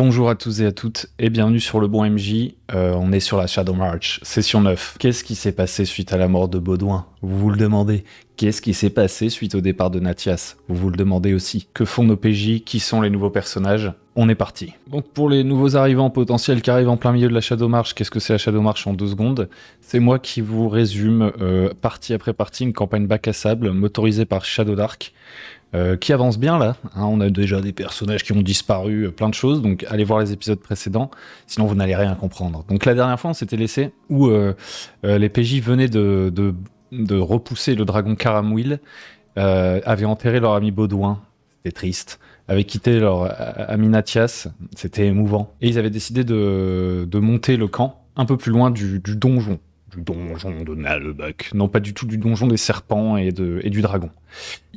Bonjour à tous et à toutes et bienvenue sur le bon MJ. On est sur la Shadow March, session 9. Qu'est-ce qui s'est passé suite à la mort de Baudouin? Vous vous le demandez. Qu'est-ce qui s'est passé suite au départ de Nathias? Vous vous le demandez aussi. Que font nos PJ? Qui sont les nouveaux personnages? On est parti. Donc pour les nouveaux arrivants potentiels qui arrivent en plein milieu de la Shadow March, qu'est-ce que c'est la Shadow March en 2 secondes? C'est moi qui vous résume partie après partie une campagne bac à sable motorisée par Shadow Dark. Qui avance bien là, hein, on a déjà des personnages qui ont disparu, plein de choses, donc allez voir les épisodes précédents, sinon vous n'allez rien comprendre. Donc la dernière fois on s'était laissé où les PJ venaient de repousser le dragon Karamwil, avaient enterré leur ami Baudouin, c'était triste, avaient quitté leur ami Nathias, c'était émouvant, et ils avaient décidé de monter le camp un peu plus loin du donjon. Du donjon de Nalbuck. Non, pas du tout du donjon des serpents et du dragon.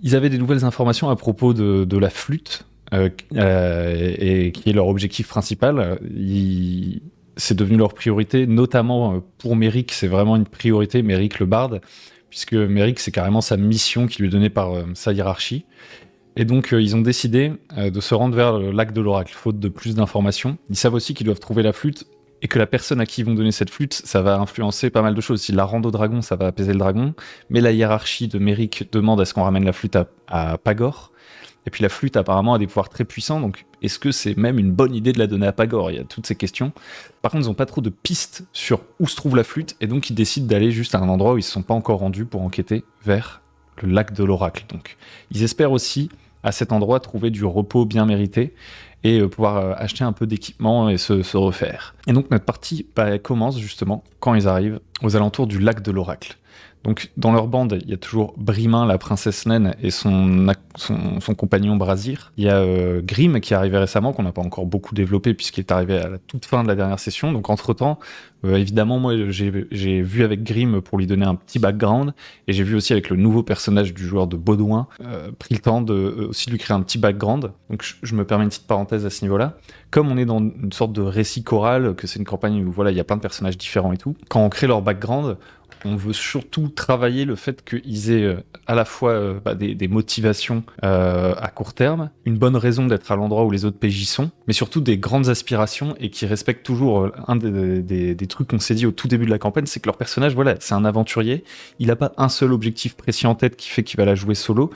Ils avaient des nouvelles informations à propos de la flûte, et qui est leur objectif principal. C'est devenu leur priorité, notamment pour Merrick, c'est vraiment une priorité, Merrick le barde, puisque Merrick, c'est carrément sa mission qui lui est donnée par sa hiérarchie. Et donc, ils ont décidé de se rendre vers le lac de l'Oracle, faute de plus d'informations. Ils savent aussi qu'ils doivent trouver la flûte, et que la personne à qui ils vont donner cette flûte, ça va influencer pas mal de choses. S'ils la rendent au dragon, ça va apaiser le dragon, mais la hiérarchie de Merrick demande à ce qu'on ramène la flûte à Pagor, et puis la flûte apparemment a des pouvoirs très puissants, donc est-ce que c'est même une bonne idée de la donner à Pagor? Il y a toutes ces questions. Par contre, ils n'ont pas trop de pistes sur où se trouve la flûte, et donc ils décident d'aller juste à un endroit où ils ne se sont pas encore rendus pour enquêter vers le lac de l'Oracle. Donc, ils espèrent aussi, à cet endroit, trouver du repos bien mérité, et pouvoir acheter un peu d'équipement et se refaire. Et donc notre partie commence justement quand ils arrivent aux alentours du lac de l'Oracle. Donc dans leur bande, il y a toujours Brimin, la princesse naine, et son compagnon Brazir. Il y a Grim qui est arrivé récemment, qu'on n'a pas encore beaucoup développé puisqu'il est arrivé à la toute fin de la dernière session. Donc entre-temps, évidemment, moi j'ai vu avec Grim pour lui donner un petit background, et j'ai vu aussi avec le nouveau personnage du joueur de Baudouin, pris le temps de aussi lui créer un petit background. Donc je me permets une petite parenthèse à ce niveau-là. Comme on est dans une sorte de récit choral, que c'est une campagne où voilà, il y a plein de personnages différents et tout, quand on crée leur background, on veut surtout travailler le fait qu'ils aient à la fois des motivations à court terme, une bonne raison d'être à l'endroit où les autres PJ sont, mais surtout des grandes aspirations et qui respectent toujours un des trucs qu'on s'est dit au tout début de la campagne, c'est que leur personnage, voilà, c'est un aventurier, il n'a pas un seul objectif précis en tête qui fait qu'il va la jouer solo.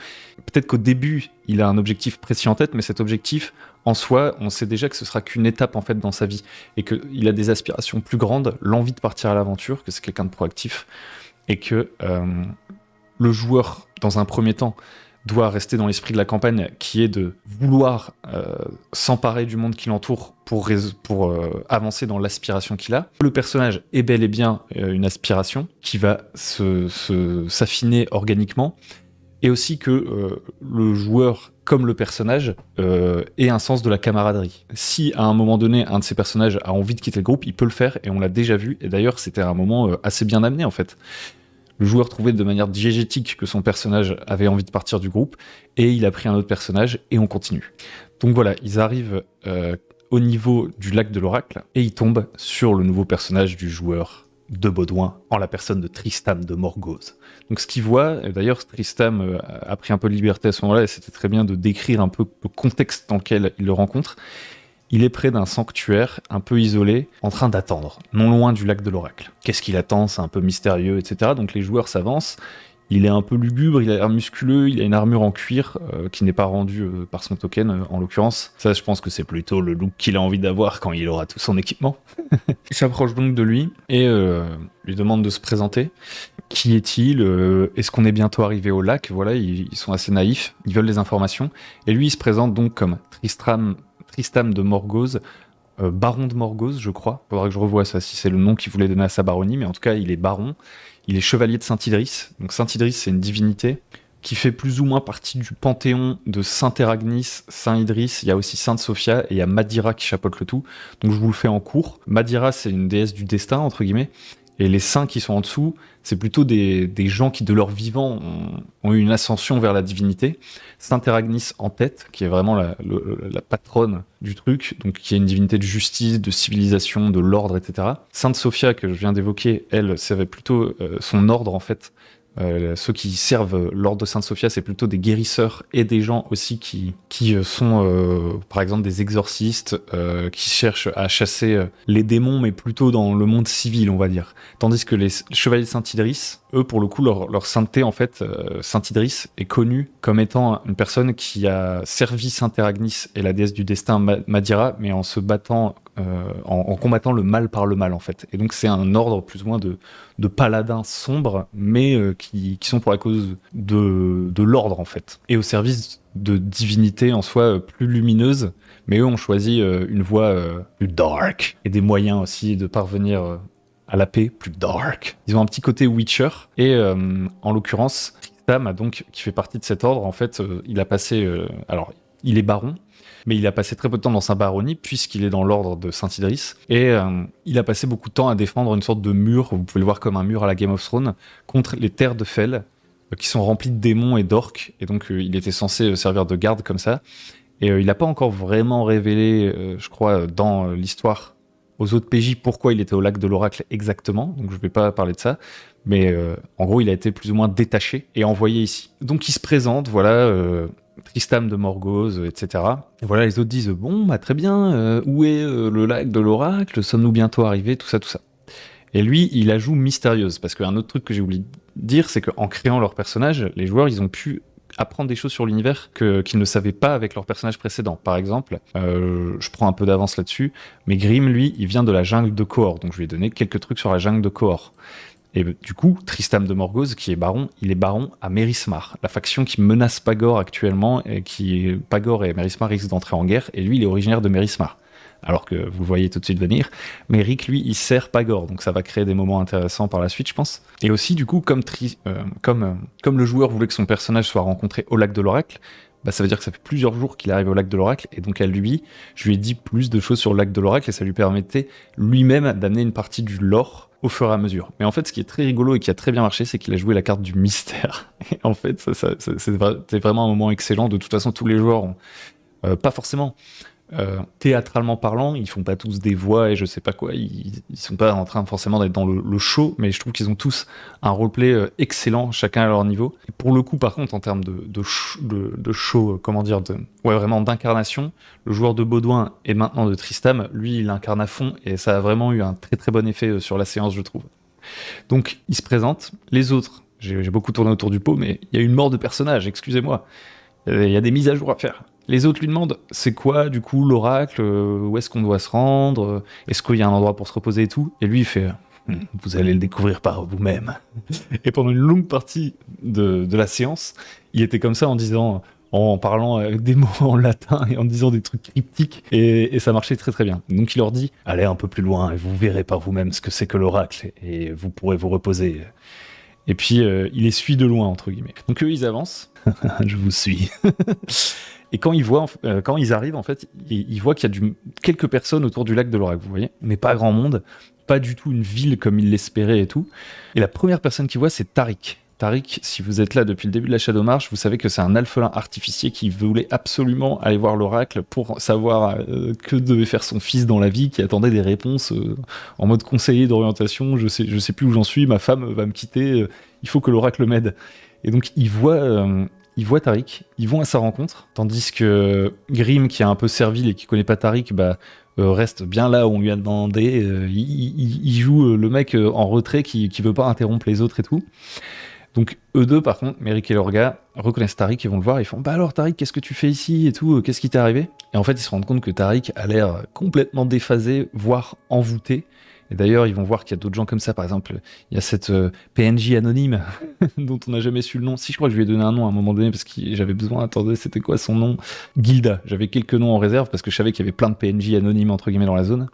Peut-être qu'au début, il a un objectif précis en tête, mais cet objectif, en soi, on sait déjà que ce sera qu'une étape en fait dans sa vie et qu'il a des aspirations plus grandes, l'envie de partir à l'aventure, que c'est quelqu'un de proactif et que le joueur, dans un premier temps, doit rester dans l'esprit de la campagne qui est de vouloir s'emparer du monde qui l'entoure pour avancer dans l'aspiration qu'il a. Le personnage est bel et bien une aspiration qui va s'affiner organiquement, et aussi que le joueur, comme le personnage, ait un sens de la camaraderie. Si à un moment donné, un de ces personnages a envie de quitter le groupe, il peut le faire, et on l'a déjà vu, et d'ailleurs c'était un moment assez bien amené en fait. Le joueur trouvait de manière diégétique que son personnage avait envie de partir du groupe, et il a pris un autre personnage, et on continue. Donc voilà, ils arrivent au niveau du lac de l'Oracle, et ils tombent sur le nouveau personnage du joueur de Baudouin, en la personne de Tristam de Morgause. Donc ce qu'il voit, et d'ailleurs Tristam a pris un peu de liberté à ce moment-là, et c'était très bien de décrire un peu le contexte dans lequel il le rencontre. Il est près d'un sanctuaire, un peu isolé, en train d'attendre, non loin du lac de l'Oracle. Qu'est-ce qu'il attend? C'est un peu mystérieux, etc. Donc les joueurs s'avancent. Il est un peu lugubre, il a l'air musculeux, il a une armure en cuir qui n'est pas rendue par son token en l'occurrence. Ça, je pense que c'est plutôt le look qu'il a envie d'avoir quand il aura tout son équipement. Il s'approche donc de lui et lui demande de se présenter. Qui est-il? Est-ce qu'on est bientôt arrivé au lac? Voilà, ils sont assez naïfs, ils veulent des informations. Et lui, il se présente donc comme Tristam de Morgause, baron de Morgause, je crois. Faudra que je revoie ça, si c'est le nom qu'il voulait donner à sa baronnie, mais en tout cas, il est baron. Il est chevalier de Saint-Idriss. Donc Saint-Idriss, c'est une divinité qui fait plus ou moins partie du panthéon de Saint-Eragnis, Saint-Idriss. Il y a aussi Sainte-Sophia et il y a Madira qui chapeaute le tout. Donc je vous le fais en cours. Madira, c'est une déesse du destin, entre guillemets. Et les saints qui sont en dessous, c'est plutôt des gens qui, de leur vivant, ont eu une ascension vers la divinité. Saint-Eragnis en tête, qui est vraiment la patronne du truc, donc qui est une divinité de justice, de civilisation, de l'ordre, etc. Sainte Sophia, que je viens d'évoquer, elle, c'est plutôt son ordre, en fait, ceux qui servent l'ordre de Sainte-Sophia, c'est plutôt des guérisseurs et des gens aussi qui sont, par exemple, des exorcistes qui cherchent à chasser les démons, mais plutôt dans le monde civil, on va dire. Tandis que les chevaliers de Saint-Idriss, eux, pour le coup, leur sainteté, en fait, Saint-Idriss est connu comme étant une personne qui a servi Sainte-Éragnis et la déesse du destin Mahdira, mais en se battant, en combattant le mal par le mal, en fait. Et donc, c'est un ordre plus ou moins de paladins sombres, mais qui sont pour la cause de l'ordre, en fait. Et au service de divinités en soi plus lumineuses, mais eux ont choisi une voie plus dark, et des moyens aussi de parvenir à la paix plus dark. Ils ont un petit côté Witcher, et en l'occurrence, Tristam, donc, qui fait partie de cet ordre, en fait, il a passé... alors, il est baron, mais il a passé très peu de temps dans sa baronnie, puisqu'il est dans l'ordre de Saint-Idriss, et il a passé beaucoup de temps à défendre une sorte de mur, vous pouvez le voir comme un mur à la Game of Thrones, contre les terres de Fel, qui sont remplies de démons et d'orques, et donc il était censé servir de garde comme ça, et il n'a pas encore vraiment révélé, je crois, dans l'histoire aux autres PJ pourquoi il était au lac de l'Oracle exactement, donc je ne vais pas parler de ça, mais en gros il a été plus ou moins détaché et envoyé ici. Donc il se présente, voilà, Tristam de Morgause, etc. Et voilà, les autres disent, bon, bah très bien, où est le lac de l'Oracle, sommes-nous bientôt arrivés, tout ça, tout ça. Et lui, il la joue mystérieuse, parce qu'un autre truc que j'ai oublié de dire, c'est qu'en créant leur personnage, les joueurs, ils ont pu apprendre des choses sur l'univers qu'ils ne savaient pas avec leur personnage précédent. Par exemple, je prends un peu d'avance là-dessus, mais Grimm, lui, il vient de la jungle de Kohor, donc je lui ai donné quelques trucs sur la jungle de Kohor. Et du coup, Tristam de Morgause, qui est baron, il est baron à Mérismar, la faction qui menace Pagor actuellement, et Pagor et Mérismar risquent d'entrer en guerre, et lui, il est originaire de Mérismar. Alors que vous le voyez tout de suite venir, mais Rick, lui, il sert Pagor, donc ça va créer des moments intéressants par la suite, je pense. Et aussi, du coup, comme le joueur voulait que son personnage soit rencontré au lac de l'Oracle, bah, ça veut dire que ça fait plusieurs jours qu'il arrive au lac de l'Oracle, et donc à lui, je lui ai dit plus de choses sur le lac de l'Oracle, et ça lui permettait lui-même d'amener une partie du lore au fur et à mesure. Mais en fait, ce qui est très rigolo et qui a très bien marché, c'est qu'il a joué la carte du mystère. Et en fait, c'est vraiment un moment excellent. De toute façon, tous les joueurs ont... pas forcément... théâtralement parlant, ils font pas tous des voix et je sais pas quoi, ils sont pas en train forcément d'être dans le show, mais je trouve qu'ils ont tous un roleplay excellent, chacun à leur niveau. Et pour le coup, par contre, en termes de show, comment dire, vraiment d'incarnation, le joueur de Baudouin et maintenant de Tristam, lui, il incarne à fond et ça a vraiment eu un très très bon effet sur la séance, je trouve. Donc, il se présente, les autres, j'ai beaucoup tourné autour du pot, mais il y a une mort de personnage, excusez-moi. Il y a des mises à jour à faire. Les autres lui demandent, c'est quoi du coup l'oracle, où est-ce qu'on doit se rendre, est-ce qu'il y a un endroit pour se reposer et tout. Et lui il fait, vous allez le découvrir par vous-même. Et pendant une longue partie de la séance, il était comme ça en parlant des mots en latin et en disant des trucs cryptiques, et ça marchait très très bien. Donc il leur dit, allez un peu plus loin et vous verrez par vous-même ce que c'est que l'oracle, et vous pourrez vous reposer. Et puis il les suit de loin, entre guillemets. Donc eux ils avancent, je vous suis. Et quand ils arrivent, en fait, ils voient qu'il y a quelques personnes autour du lac de l'Oracle, vous voyez, mais pas grand monde, pas du tout une ville comme ils l'espéraient et tout. Et la première personne qu'ils voient, c'est Tariq. Tariq, si vous êtes là depuis le début de la Shadow March, vous savez que c'est un alphelin artificier qui voulait absolument aller voir l'oracle pour savoir que devait faire son fils dans la vie, qui attendait des réponses en mode conseiller d'orientation. Je sais plus où j'en suis, ma femme va me quitter, il faut que l'oracle m'aide. Et donc ils voient Tariq, ils vont à sa rencontre, tandis que Grimm, qui est un peu servile et qui connaît pas Tariq, reste bien là où on lui a demandé. Il joue le mec en retrait qui veut pas interrompre les autres et tout. Donc eux deux, par contre, Méric et Lorga, reconnaissent Tariq, ils vont le voir, ils font « Bah alors Tariq, qu'est-ce que tu fais ici et tout, qu'est-ce qui t'est arrivé ?» Et en fait, ils se rendent compte que Tariq a l'air complètement déphasé, voire envoûté. Et d'ailleurs, ils vont voir qu'il y a d'autres gens comme ça. Par exemple, il y a cette PNJ anonyme dont on n'a jamais su le nom. Si, je crois que je lui ai donné un nom à un moment donné parce que j'avais besoin. Attendez, c'était quoi son nom ? Gilda. J'avais quelques noms en réserve parce que je savais qu'il y avait plein de PNJ anonymes entre guillemets dans la zone.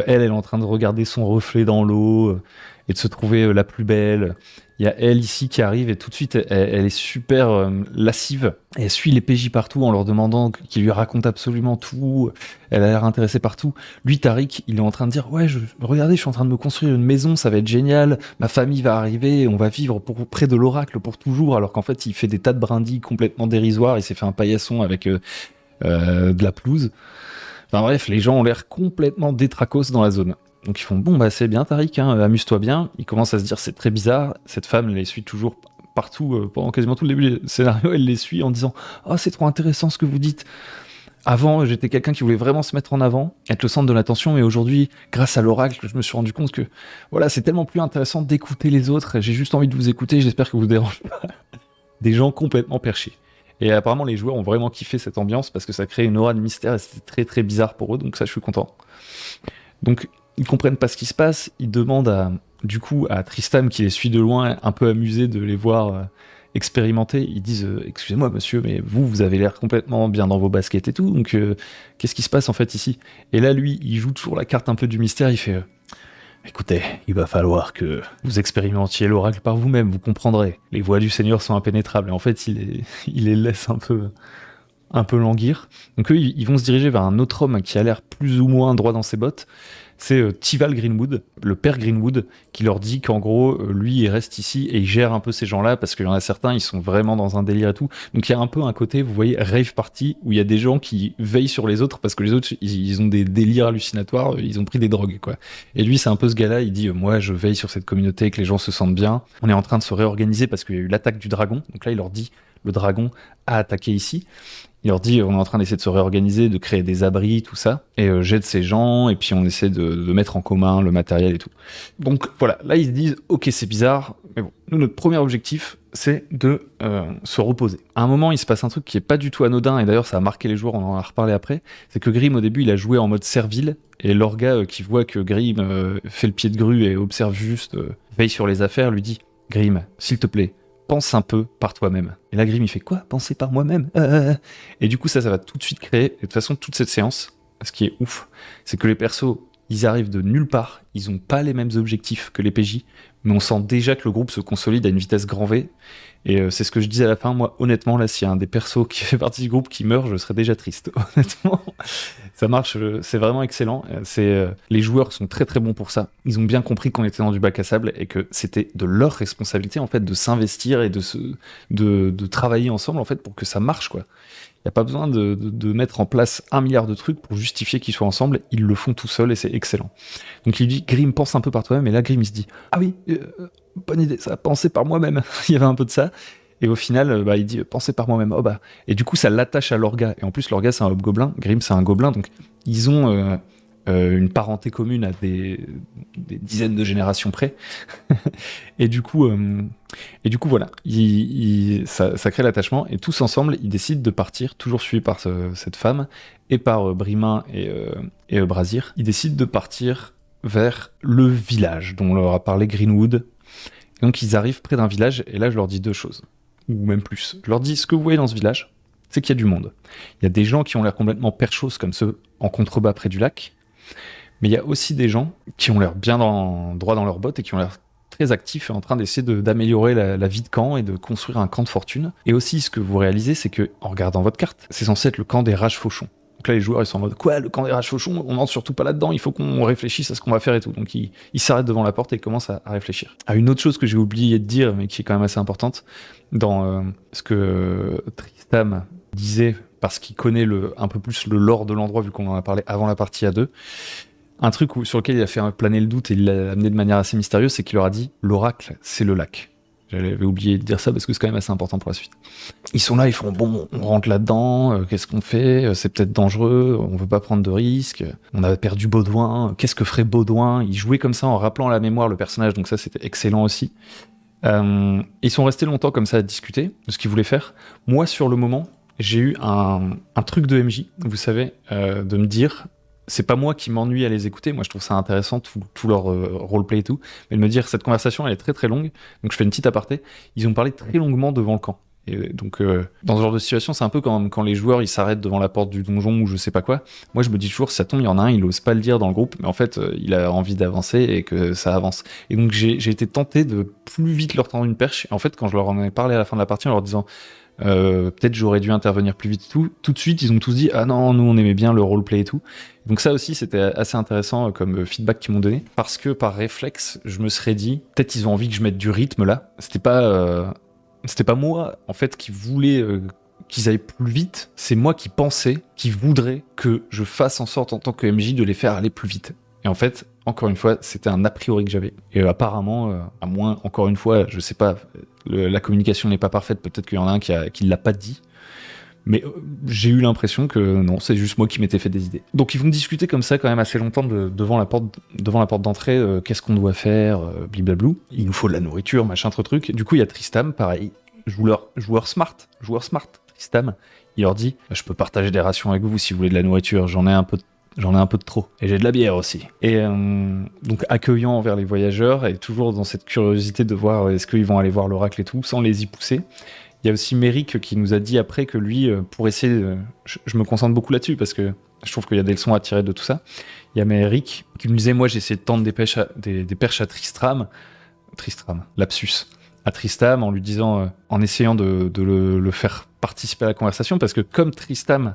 Elle est en train de regarder son reflet dans l'eau et de se trouver la plus belle. Il y a elle ici qui arrive et tout de suite, elle est super lascive. Elle suit les PJ partout en leur demandant qu'ils lui racontent absolument tout. Elle a l'air intéressée partout. Lui, Tariq, il est en train de dire « Ouais, regardez, je suis en train de me construire une maison, ça va être génial. Ma famille va arriver, on va vivre près de l'oracle pour toujours. » Alors qu'en fait, il fait des tas de brindilles complètement dérisoires. Il s'est fait un paillasson avec de la pelouse. Enfin bref, les gens ont l'air complètement détracos dans la zone. Donc ils font bon bah c'est bien Tariq, hein, amuse-toi bien. Ils commencent à se dire c'est très bizarre, cette femme elle les suit toujours partout pendant quasiment tout le début du scénario, elle les suit en disant oh c'est trop intéressant ce que vous dites. Avant j'étais quelqu'un qui voulait vraiment se mettre en avant, être le centre de l'attention, mais aujourd'hui grâce à l'oracle je me suis rendu compte que voilà c'est tellement plus intéressant d'écouter les autres. J'ai juste envie de vous écouter, j'espère que vous dérange pas. Des gens complètement perchés. Et apparemment les joueurs ont vraiment kiffé cette ambiance parce que ça crée une aura de mystère et c'était très très bizarre pour eux, donc ça je suis content. Donc ils comprennent pas ce qui se passe, ils demandent du coup à Tristam qui les suit de loin, un peu amusé de les voir expérimenter, ils disent excusez-moi monsieur, mais vous avez l'air complètement bien dans vos baskets et tout, donc qu'est-ce qui se passe en fait ici? Et là lui, il joue toujours la carte un peu du mystère, il fait écoutez, il va falloir que vous expérimentiez l'oracle par vous-même, vous comprendrez. Les voies du Seigneur sont impénétrables, et en fait il les laisse un peu languir. Donc eux, ils vont se diriger vers un autre homme qui a l'air plus ou moins droit dans ses bottes. C'est Tival Greenwood, le père Greenwood, qui leur dit qu'en gros, lui, il reste ici et il gère un peu ces gens-là, parce qu'il y en a certains, ils sont vraiment dans un délire et tout. Donc il y a un peu un côté, vous voyez, rave party, où il y a des gens qui veillent sur les autres, parce que les autres, ils ont des délires hallucinatoires, ils ont pris des drogues, quoi. Et lui, c'est un peu ce gars-là, il dit, moi, je veille sur cette communauté, que les gens se sentent bien. On est en train de se réorganiser, parce qu'il y a eu l'attaque du dragon. Donc là, il leur dit, le dragon a attaqué ici. Il leur dit on est en train d'essayer de se réorganiser, de créer des abris, tout ça, et j'aide ces gens, et puis on essaie de mettre en commun le matériel et tout. Donc voilà, là ils se disent ok c'est bizarre, mais bon, nous notre premier objectif c'est de se reposer. À un moment il se passe un truc qui est pas du tout anodin, et d'ailleurs ça a marqué les joueurs, on en a reparlé après, c'est que Grim au début il a joué en mode servile, et l'orga qui voit que Grim fait le pied de grue et observe juste, veille sur les affaires, lui dit Grim, s'il te plaît, pense un peu par toi-même. Et là, Grim, il fait quoi? Penser par moi-même Et du coup, ça va tout de suite créer, et de toute façon, toute cette séance, ce qui est ouf, c'est que les persos, ils arrivent de nulle part, ils ont pas les mêmes objectifs que les PJ, mais on sent déjà que le groupe se consolide à une vitesse grand V, et c'est ce que je disais à la fin, moi, honnêtement, là, s'il y a un des persos qui fait partie du groupe qui meurt, je serais déjà triste, honnêtement. Ça marche, c'est vraiment excellent. Les joueurs sont très très bons pour ça. Ils ont bien compris qu'on était dans du bac à sable et que c'était de leur responsabilité en fait de s'investir et de travailler ensemble en fait pour que ça marche quoi. Il n'y a pas besoin de mettre en place 1 milliard de trucs pour justifier qu'ils soient ensemble. Ils le font tout seuls et c'est excellent. Donc il dit Grim pense un peu par toi-même et là Grim il se dit ah oui bonne idée ça penser par moi-même. Il y avait un peu de ça. Et au final, il dit pensez par moi-même. Oh bah. Et du coup, ça l'attache à l'orga. Et en plus, l'orga, c'est un hobgoblin. Grim, c'est un gobelin. Donc, ils ont une parenté commune à des dizaines de générations près. et du coup, voilà. Ça crée l'attachement. Et tous ensemble, ils décident de partir, toujours suivis par cette femme et par Brimain et Brazir. Ils décident de partir vers le village dont leur a parlé Greenwood. Et donc, ils arrivent près d'un village. Et là, je leur dis 2 choses. Ou même plus. Je leur dis, ce que vous voyez dans ce village, c'est qu'il y a du monde. Il y a des gens qui ont l'air complètement perchos, comme ceux en contrebas près du lac, mais il y a aussi des gens qui ont l'air bien droit dans leurs bottes et qui ont l'air très actifs et en train d'essayer d'améliorer la vie de camp et de construire un camp de fortune. Et aussi, ce que vous réalisez, c'est que, en regardant votre carte, c'est censé être le camp des rages fauchons. Donc là, les joueurs, ils sont en mode, quoi, le camp des rages fauchons, on n'entre surtout pas là-dedans, il faut qu'on réfléchisse à ce qu'on va faire et tout. Donc ils s'arrêtent devant la porte et commencent à réfléchir. Ah, une autre chose que j'ai oublié de dire, mais qui est quand même assez importante, dans ce que Tristam disait, parce qu'il connaît un peu plus le lore de l'endroit, vu qu'on en a parlé avant la partie A2, un truc sur lequel il a fait planer le doute et il l'a amené de manière assez mystérieuse, c'est qu'il leur a dit, l'oracle, c'est le lac. J'avais oublié de dire ça parce que c'est quand même assez important pour la suite. Ils sont là, ils font bon, on rentre là-dedans, qu'est-ce qu'on fait? C'est peut-être dangereux, on veut pas prendre de risques, on a perdu Baudouin, qu'est-ce que ferait Baudouin? Ils jouaient comme ça en rappelant à la mémoire le personnage, donc ça c'était excellent aussi. Ils sont restés longtemps comme ça à discuter de ce qu'ils voulaient faire. Moi, sur le moment, j'ai eu un truc de MJ, vous savez, de me dire... C'est pas moi qui m'ennuie à les écouter, moi je trouve ça intéressant, tout leur roleplay et tout, mais de me dire cette conversation elle est très très longue, donc je fais une petite aparté, ils ont parlé très longuement devant le camp. Et donc dans ce genre de situation, c'est un peu quand les joueurs ils s'arrêtent devant la porte du donjon ou je sais pas quoi. Moi je me dis toujours, si ça tombe, il y en a un, il ose pas le dire dans le groupe, mais en fait il a envie d'avancer et que ça avance. Et donc j'ai été tenté de plus vite leur tendre une perche, et en fait quand je leur en ai parlé à la fin de la partie en leur disant... peut-être j'aurais dû intervenir plus vite tout de suite ils ont tous dit ah non nous on aimait bien le roleplay et tout, donc ça aussi c'était assez intéressant comme feedback qu'ils m'ont donné, parce que par réflexe je me serais dit peut-être ils ont envie que je mette du rythme là, c'était pas moi en fait qui voulais qu'ils aillent plus vite, c'est moi qui pensais qu'ils voudraient que je fasse en sorte en tant que MJ de les faire aller plus vite. Et en fait, encore une fois, c'était un a priori que j'avais. Et apparemment, à moins, encore une fois, je sais pas, la communication n'est pas parfaite, peut-être qu'il y en a un qui l'a pas dit. Mais j'ai eu l'impression que non, c'est juste moi qui m'étais fait des idées. Donc ils vont discuter comme ça quand même assez longtemps devant la porte d'entrée, qu'est-ce qu'on doit faire, bliblablou. Il nous faut de la nourriture, machin, truc. Du coup, il y a Tristam, pareil, joueur smart, Tristam. Il leur dit, je peux partager des rations avec vous si vous voulez de la nourriture, j'en ai un peu de trop. Et j'ai de la bière aussi. Et donc accueillant envers les voyageurs et toujours dans cette curiosité de voir est-ce qu'ils vont aller voir l'oracle et tout, sans les y pousser. Il y a aussi Merrick qui nous a dit après que lui, pour essayer... je me concentre beaucoup là-dessus parce que je trouve qu'il y a des leçons à tirer de tout ça. Il y a Merrick qui nous disait, moi j'ai essayé de tendre des perches à Tristram, lapsus, à Tristam en lui disant, en essayant de le faire participer à la conversation, parce que comme Tristam,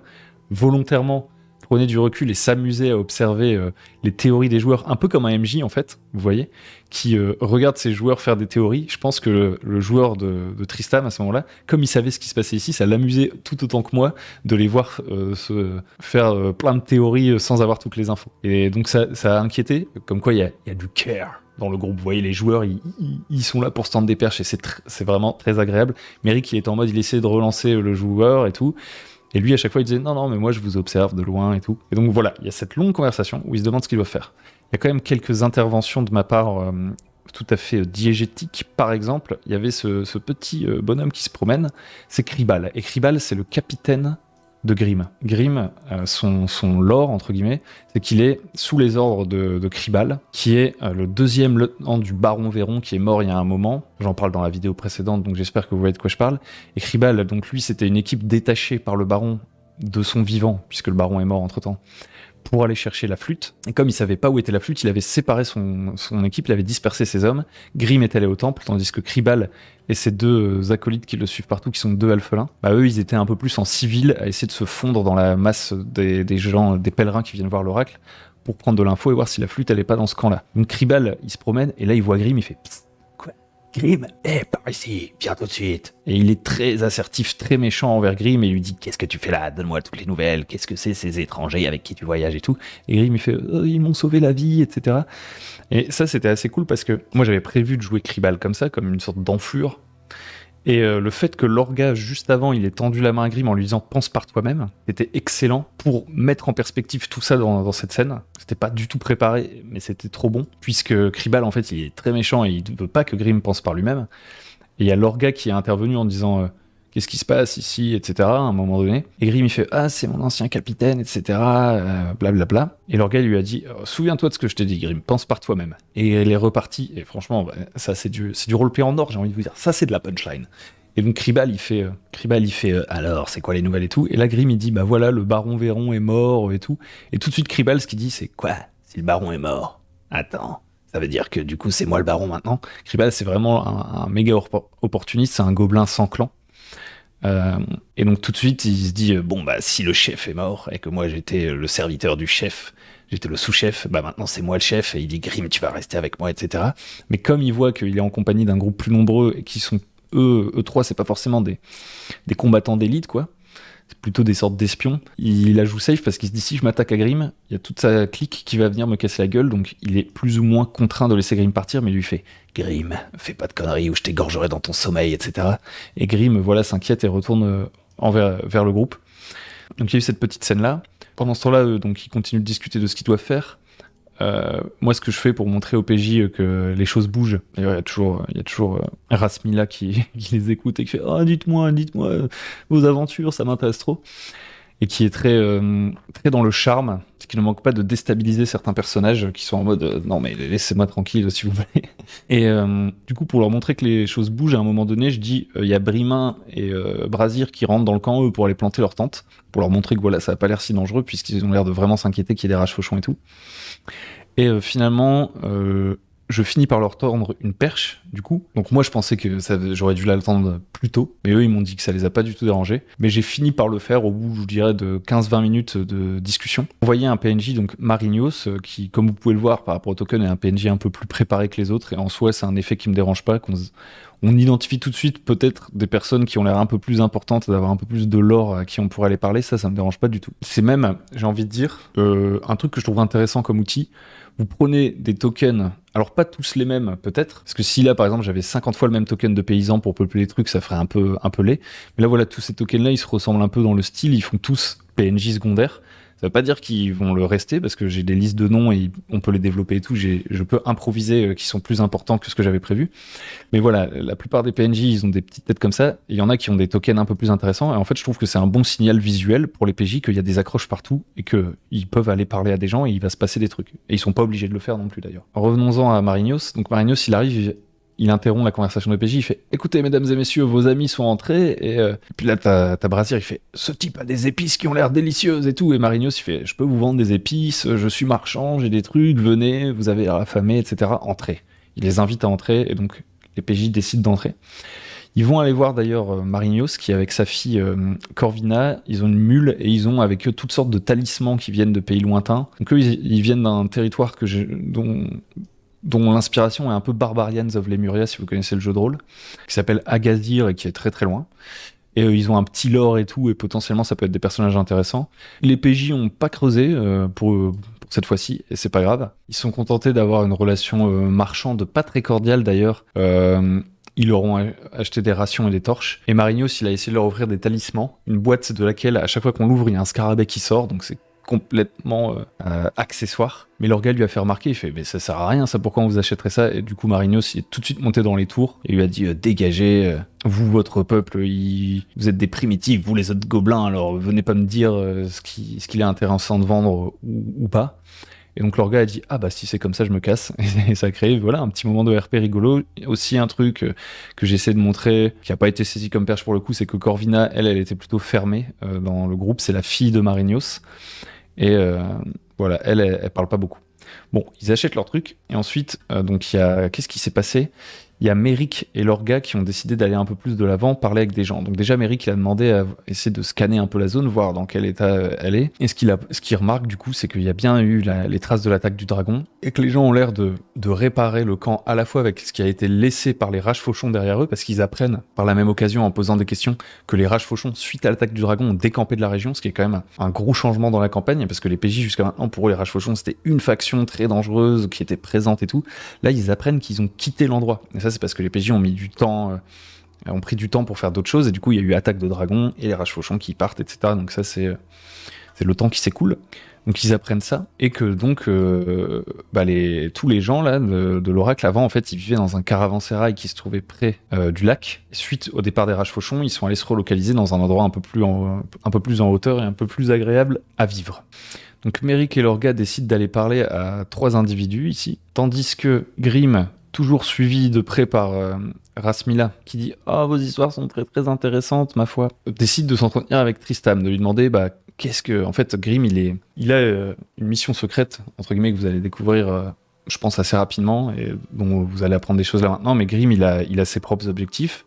volontairement, prenait du recul et s'amusait à observer les théories des joueurs, un peu comme un MJ en fait, vous voyez, qui regarde ses joueurs faire des théories. Je pense que le joueur de Tristam à ce moment-là, comme il savait ce qui se passait ici, ça l'amusait tout autant que moi de les voir se faire plein de théories sans avoir toutes les infos. Et donc ça a inquiété, comme quoi il y a du care dans le groupe. Vous voyez, les joueurs, ils sont là pour se tendre des perches et c'est vraiment très agréable. Merrick, il était en mode, il essayait de relancer le joueur et tout. Et lui, à chaque fois, il disait « Non, mais moi, je vous observe de loin et tout. » Et donc voilà, il y a cette longue conversation où il se demande ce qu'il doit faire. Il y a quand même quelques interventions de ma part tout à fait diégétiques. Par exemple, il y avait ce petit bonhomme qui se promène, c'est Kribal. Et Kribal, c'est le capitaine de Grimm. Grimm, son lore, entre guillemets, c'est qu'il est sous les ordres de Kribal, qui est le deuxième lieutenant du baron Véron, qui est mort il y a un moment. J'en parle dans la vidéo précédente, donc j'espère que vous voyez de quoi je parle. Et Kribal, donc lui, c'était une équipe détachée par le baron de son vivant, puisque le baron est mort entre-temps, pour aller chercher la flûte. Et comme il savait pas où était la flûte, il avait séparé son équipe, il avait dispersé ses hommes. Grimm est allé au temple, tandis que Kribal et ses deux acolytes qui le suivent partout, qui sont deux alphelins, eux, ils étaient un peu plus en civil, à essayer de se fondre dans la masse des gens, des pèlerins qui viennent voir l'oracle, pour prendre de l'info et voir si la flûte, elle est pas dans ce camp-là. Donc Kribal, il se promène, et là, il voit Grimm, il fait « Psst, quoi ? Grimm, par ici, viens tout de suite !» Et il est très assertif, très méchant envers Grimm, et il lui dit « Qu'est-ce que tu fais là ? Donne-moi toutes les nouvelles, qu'est-ce que c'est ces étrangers avec qui tu voyages et tout ?» Et Grimm, il fait « Ils m'ont sauvé la vie, etc. » Et ça, c'était assez cool, parce que moi, j'avais prévu de jouer Kribal comme ça, comme une sorte d'enflure. Et le fait que l'orga, juste avant, il ait tendu la main à Grimm en lui disant « Pense par toi-même », c'était excellent pour mettre en perspective tout ça dans cette scène. C'était pas du tout préparé, mais c'était trop bon, puisque Kribal, en fait, il est très méchant et il ne veut pas que Grimm pense par lui-même. Et il y a l'orga qui est intervenu en disant qu'est-ce qui se passe ici, etc. à un moment donné. Et Grimm, il fait « Ah, c'est mon ancien capitaine, etc. Blablabla. » Et l'orga lui a dit « Souviens-toi de ce que je t'ai dit, Grimm, pense par toi-même. » Et elle est repartie. Et franchement, ça, c'est du roleplay en or, j'ai envie de vous dire. Ça, c'est de la punchline. Et donc Kribal, il fait alors, c'est quoi les nouvelles et tout. Et là, Grimm, il dit « Bah voilà, le baron Véron est mort et tout. » Et tout de suite, Kribal, ce qu'il dit, c'est « Quoi ? Si le baron est mort ? Attends. Ça veut dire que du coup, c'est moi le baron maintenant. » Kribal, c'est vraiment un méga opportuniste, c'est un gobelin sans clan. Et donc tout de suite il se dit bon bah si le chef est mort et que moi j'étais le serviteur du chef, j'étais le sous-chef, bah maintenant c'est moi le chef. Et il dit Grimm, tu vas rester avec moi, etc. Mais comme il voit qu'il est en compagnie d'un groupe plus nombreux et qui sont eux trois, c'est pas forcément des combattants d'élite quoi, c'est plutôt des sortes d'espions, il la joue safe parce qu'il se dit si je m'attaque à Grimm, il y a toute sa clique qui va venir me casser la gueule, donc il est plus ou moins contraint de laisser Grimm partir, mais il lui fait Grimm, fais pas de conneries ou je t'égorgerai dans ton sommeil, etc. Et Grimm, voilà, s'inquiète et retourne vers le groupe. Donc il y a eu cette petite scène-là. Pendant ce temps-là, donc ils continuent de discuter de ce qu'ils doivent faire. Moi, ce que je fais pour montrer au PJ que les choses bougent, d'ailleurs, il y a toujours Rasmila qui les écoute et qui fait « Oh, dites-moi vos aventures, ça m'intéresse trop ». Et qui est très dans le charme, ce qui ne manque pas de déstabiliser certains personnages qui sont en mode non mais laissez-moi tranquille s'il vous plaît. Et du coup, pour leur montrer que les choses bougent, à un moment donné, je dis il y a Brimain et Brazir qui rentrent dans le camp, eux, pour aller planter leur tente, pour leur montrer que voilà, ça n'a pas l'air si dangereux, puisqu'ils ont l'air de vraiment s'inquiéter qu'il y ait des rages fauchons et tout. Et finalement, je finis par leur tendre une perche, du coup. Donc moi, je pensais que j'aurais dû l'attendre plus tôt, mais eux, ils m'ont dit que ça les a pas du tout dérangés. Mais j'ai fini par le faire au bout, je dirais, de 15-20 minutes de discussion. On voyait un PNJ, donc Marignos, qui, comme vous pouvez le voir par rapport au token, est un PNJ un peu plus préparé que les autres, et en soi, c'est un effet qui me dérange pas, on identifie tout de suite peut-être des personnes qui ont l'air un peu plus importantes, d'avoir un peu plus de lore à qui on pourrait aller parler, ça me dérange pas du tout. C'est même, j'ai envie de dire, un truc que je trouve intéressant comme outil, Vous prenez des tokens, alors pas tous les mêmes peut-être, parce que si là par exemple j'avais 50 fois le même token de paysan pour peupler les trucs, ça ferait un peu laid. Mais là voilà, tous ces tokens-là, ils se ressemblent un peu dans le style, ils font tous PNJ secondaire. Ça veut pas dire qu'ils vont le rester, parce que j'ai des listes de noms et on peut les développer et tout, je peux improviser qui sont plus importants que ce que j'avais prévu. Mais voilà, la plupart des PNJ, ils ont des petites têtes comme ça. Il y en a qui ont des tokens un peu plus intéressants. Et en fait, je trouve que c'est un bon signal visuel pour les PJ qu'il y a des accroches partout et qu'ils peuvent aller parler à des gens et il va se passer des trucs. Et ils sont pas obligés de le faire non plus d'ailleurs. Revenons-en à Marignos. Donc Marignos, il arrive, il interrompt la conversation de PJ, il fait « Écoutez, mesdames et messieurs, vos amis sont entrés. » Et puis là, t'as Brazier, il fait « Ce type a des épices qui ont l'air délicieuses et tout. » Et Marignos, il fait « Je peux vous vendre des épices, je suis marchand, j'ai des trucs, venez, vous avez l'air affamés, etc. Entrez. » Il les invite à entrer et donc les PJ décident d'entrer. Ils vont aller voir d'ailleurs Marignos qui est avec sa fille Corvina. Ils ont une mule et ils ont avec eux toutes sortes de talismans qui viennent de pays lointains. Donc eux, ils viennent d'un territoire dont l'inspiration est un peu Barbarians of Lemuria, si vous connaissez le jeu de rôle, qui s'appelle Agadir et qui est très très loin. Et ils ont un petit lore et tout, et potentiellement ça peut être des personnages intéressants. Les PJ ont pas creusé pour cette fois-ci, et c'est pas grave. Ils sont contentés d'avoir une relation marchande pas très cordiale d'ailleurs. Ils leur ont acheté des rations et des torches. Et Marignos, il a essayé de leur offrir des talismans, une boîte de laquelle, à chaque fois qu'on l'ouvre, il y a un scarabée qui sort, donc c'est complètement accessoire. Mais leur gars lui a fait remarquer, il fait « Mais ça sert à rien, ça, pourquoi on vous achèterait ça ?» Et du coup, Marignos, il est tout de suite monté dans les tours et lui a dit « Dégagez, vous, votre peuple, vous êtes des primitifs, vous les autres gobelins, alors venez pas me dire ce qu'il est intéressant de vendre ou pas. » Et donc leur gars a dit « Ah bah si c'est comme ça, je me casse. » Et ça a créé voilà, un petit moment de RP rigolo. Aussi un truc que j'essaie de montrer, qui n'a pas été saisi comme perche pour le coup, c'est que Corvina, elle était plutôt fermée dans le groupe. C'est la fille de Marignos. Et voilà, elle parle pas beaucoup. Bon, ils achètent leur truc. Et ensuite, donc il y a... Qu'est-ce qui s'est passé ? Il y a Merrick et leur gars qui ont décidé d'aller un peu plus de l'avant, parler avec des gens. Donc déjà, Merrick, il a demandé à essayer de scanner un peu la zone, voir dans quel état elle est. Et ce qu'il remarque, du coup, c'est qu'il y a bien eu les traces de l'attaque du dragon, et que les gens ont l'air de réparer le camp à la fois avec ce qui a été laissé par les rages fauchons derrière eux, parce qu'ils apprennent, par la même occasion, en posant des questions, que les rages fauchons, suite à l'attaque du dragon, ont décampé de la région, ce qui est quand même un gros changement dans la campagne, parce que les PJ, jusqu'à maintenant, pour eux, les rages fauchons, c'était une faction très dangereuse, qui était présente et tout. Là, ils apprennent qu'ils ont quitté l'endroit. Et ça, c'est parce que les PJ ont mis du temps, ont pris du temps pour faire d'autres choses, et du coup il y a eu attaque de dragons et les rages fauchons qui partent, etc. Donc ça c'est le temps qui s'écoule. Donc ils apprennent ça, et que donc tous les gens là de l'oracle avant, en fait, ils vivaient dans un caravansérail qui se trouvait près du lac. Et suite au départ des rages fauchons, ils sont allés se relocaliser dans un endroit un peu plus en hauteur et un peu plus agréable à vivre. Donc Merrick et leur gars décident d'aller parler à 3 individus ici, tandis que Grim, toujours suivi de près par Rasmila, qui dit « Oh, vos histoires sont très très intéressantes, ma foi », décide de s'entretenir avec Tristam, de lui demander qu'est-ce que... En fait, Grim, il a une mission secrète, entre guillemets, que vous allez découvrir, je pense, assez rapidement, et dont vous allez apprendre des choses là maintenant, mais Grim, il a ses propres objectifs.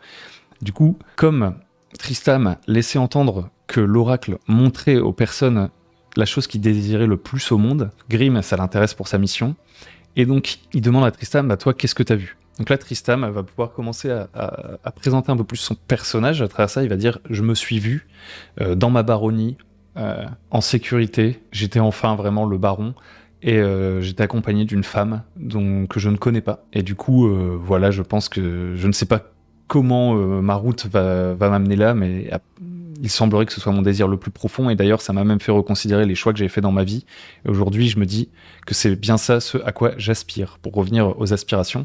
Du coup, comme Tristam laissait entendre que l'oracle montrait aux personnes la chose qu'il désirait le plus au monde, Grim, ça l'intéresse pour sa mission. Et donc, il demande à Tristam, toi, qu'est-ce que t'as vu ? Donc là, Tristam va pouvoir commencer à présenter un peu plus son personnage. À travers ça, il va dire, je me suis vu dans ma baronnie, en sécurité. J'étais enfin vraiment le baron. Et j'étais accompagné d'une femme que je ne connais pas. Et du coup, voilà, je pense que je ne sais pas comment ma route va m'amener là, mais il semblerait que ce soit mon désir le plus profond, et d'ailleurs ça m'a même fait reconsidérer les choix que j'ai fait dans ma vie. Et aujourd'hui je me dis que c'est bien ça ce à quoi j'aspire. Pour revenir aux aspirations,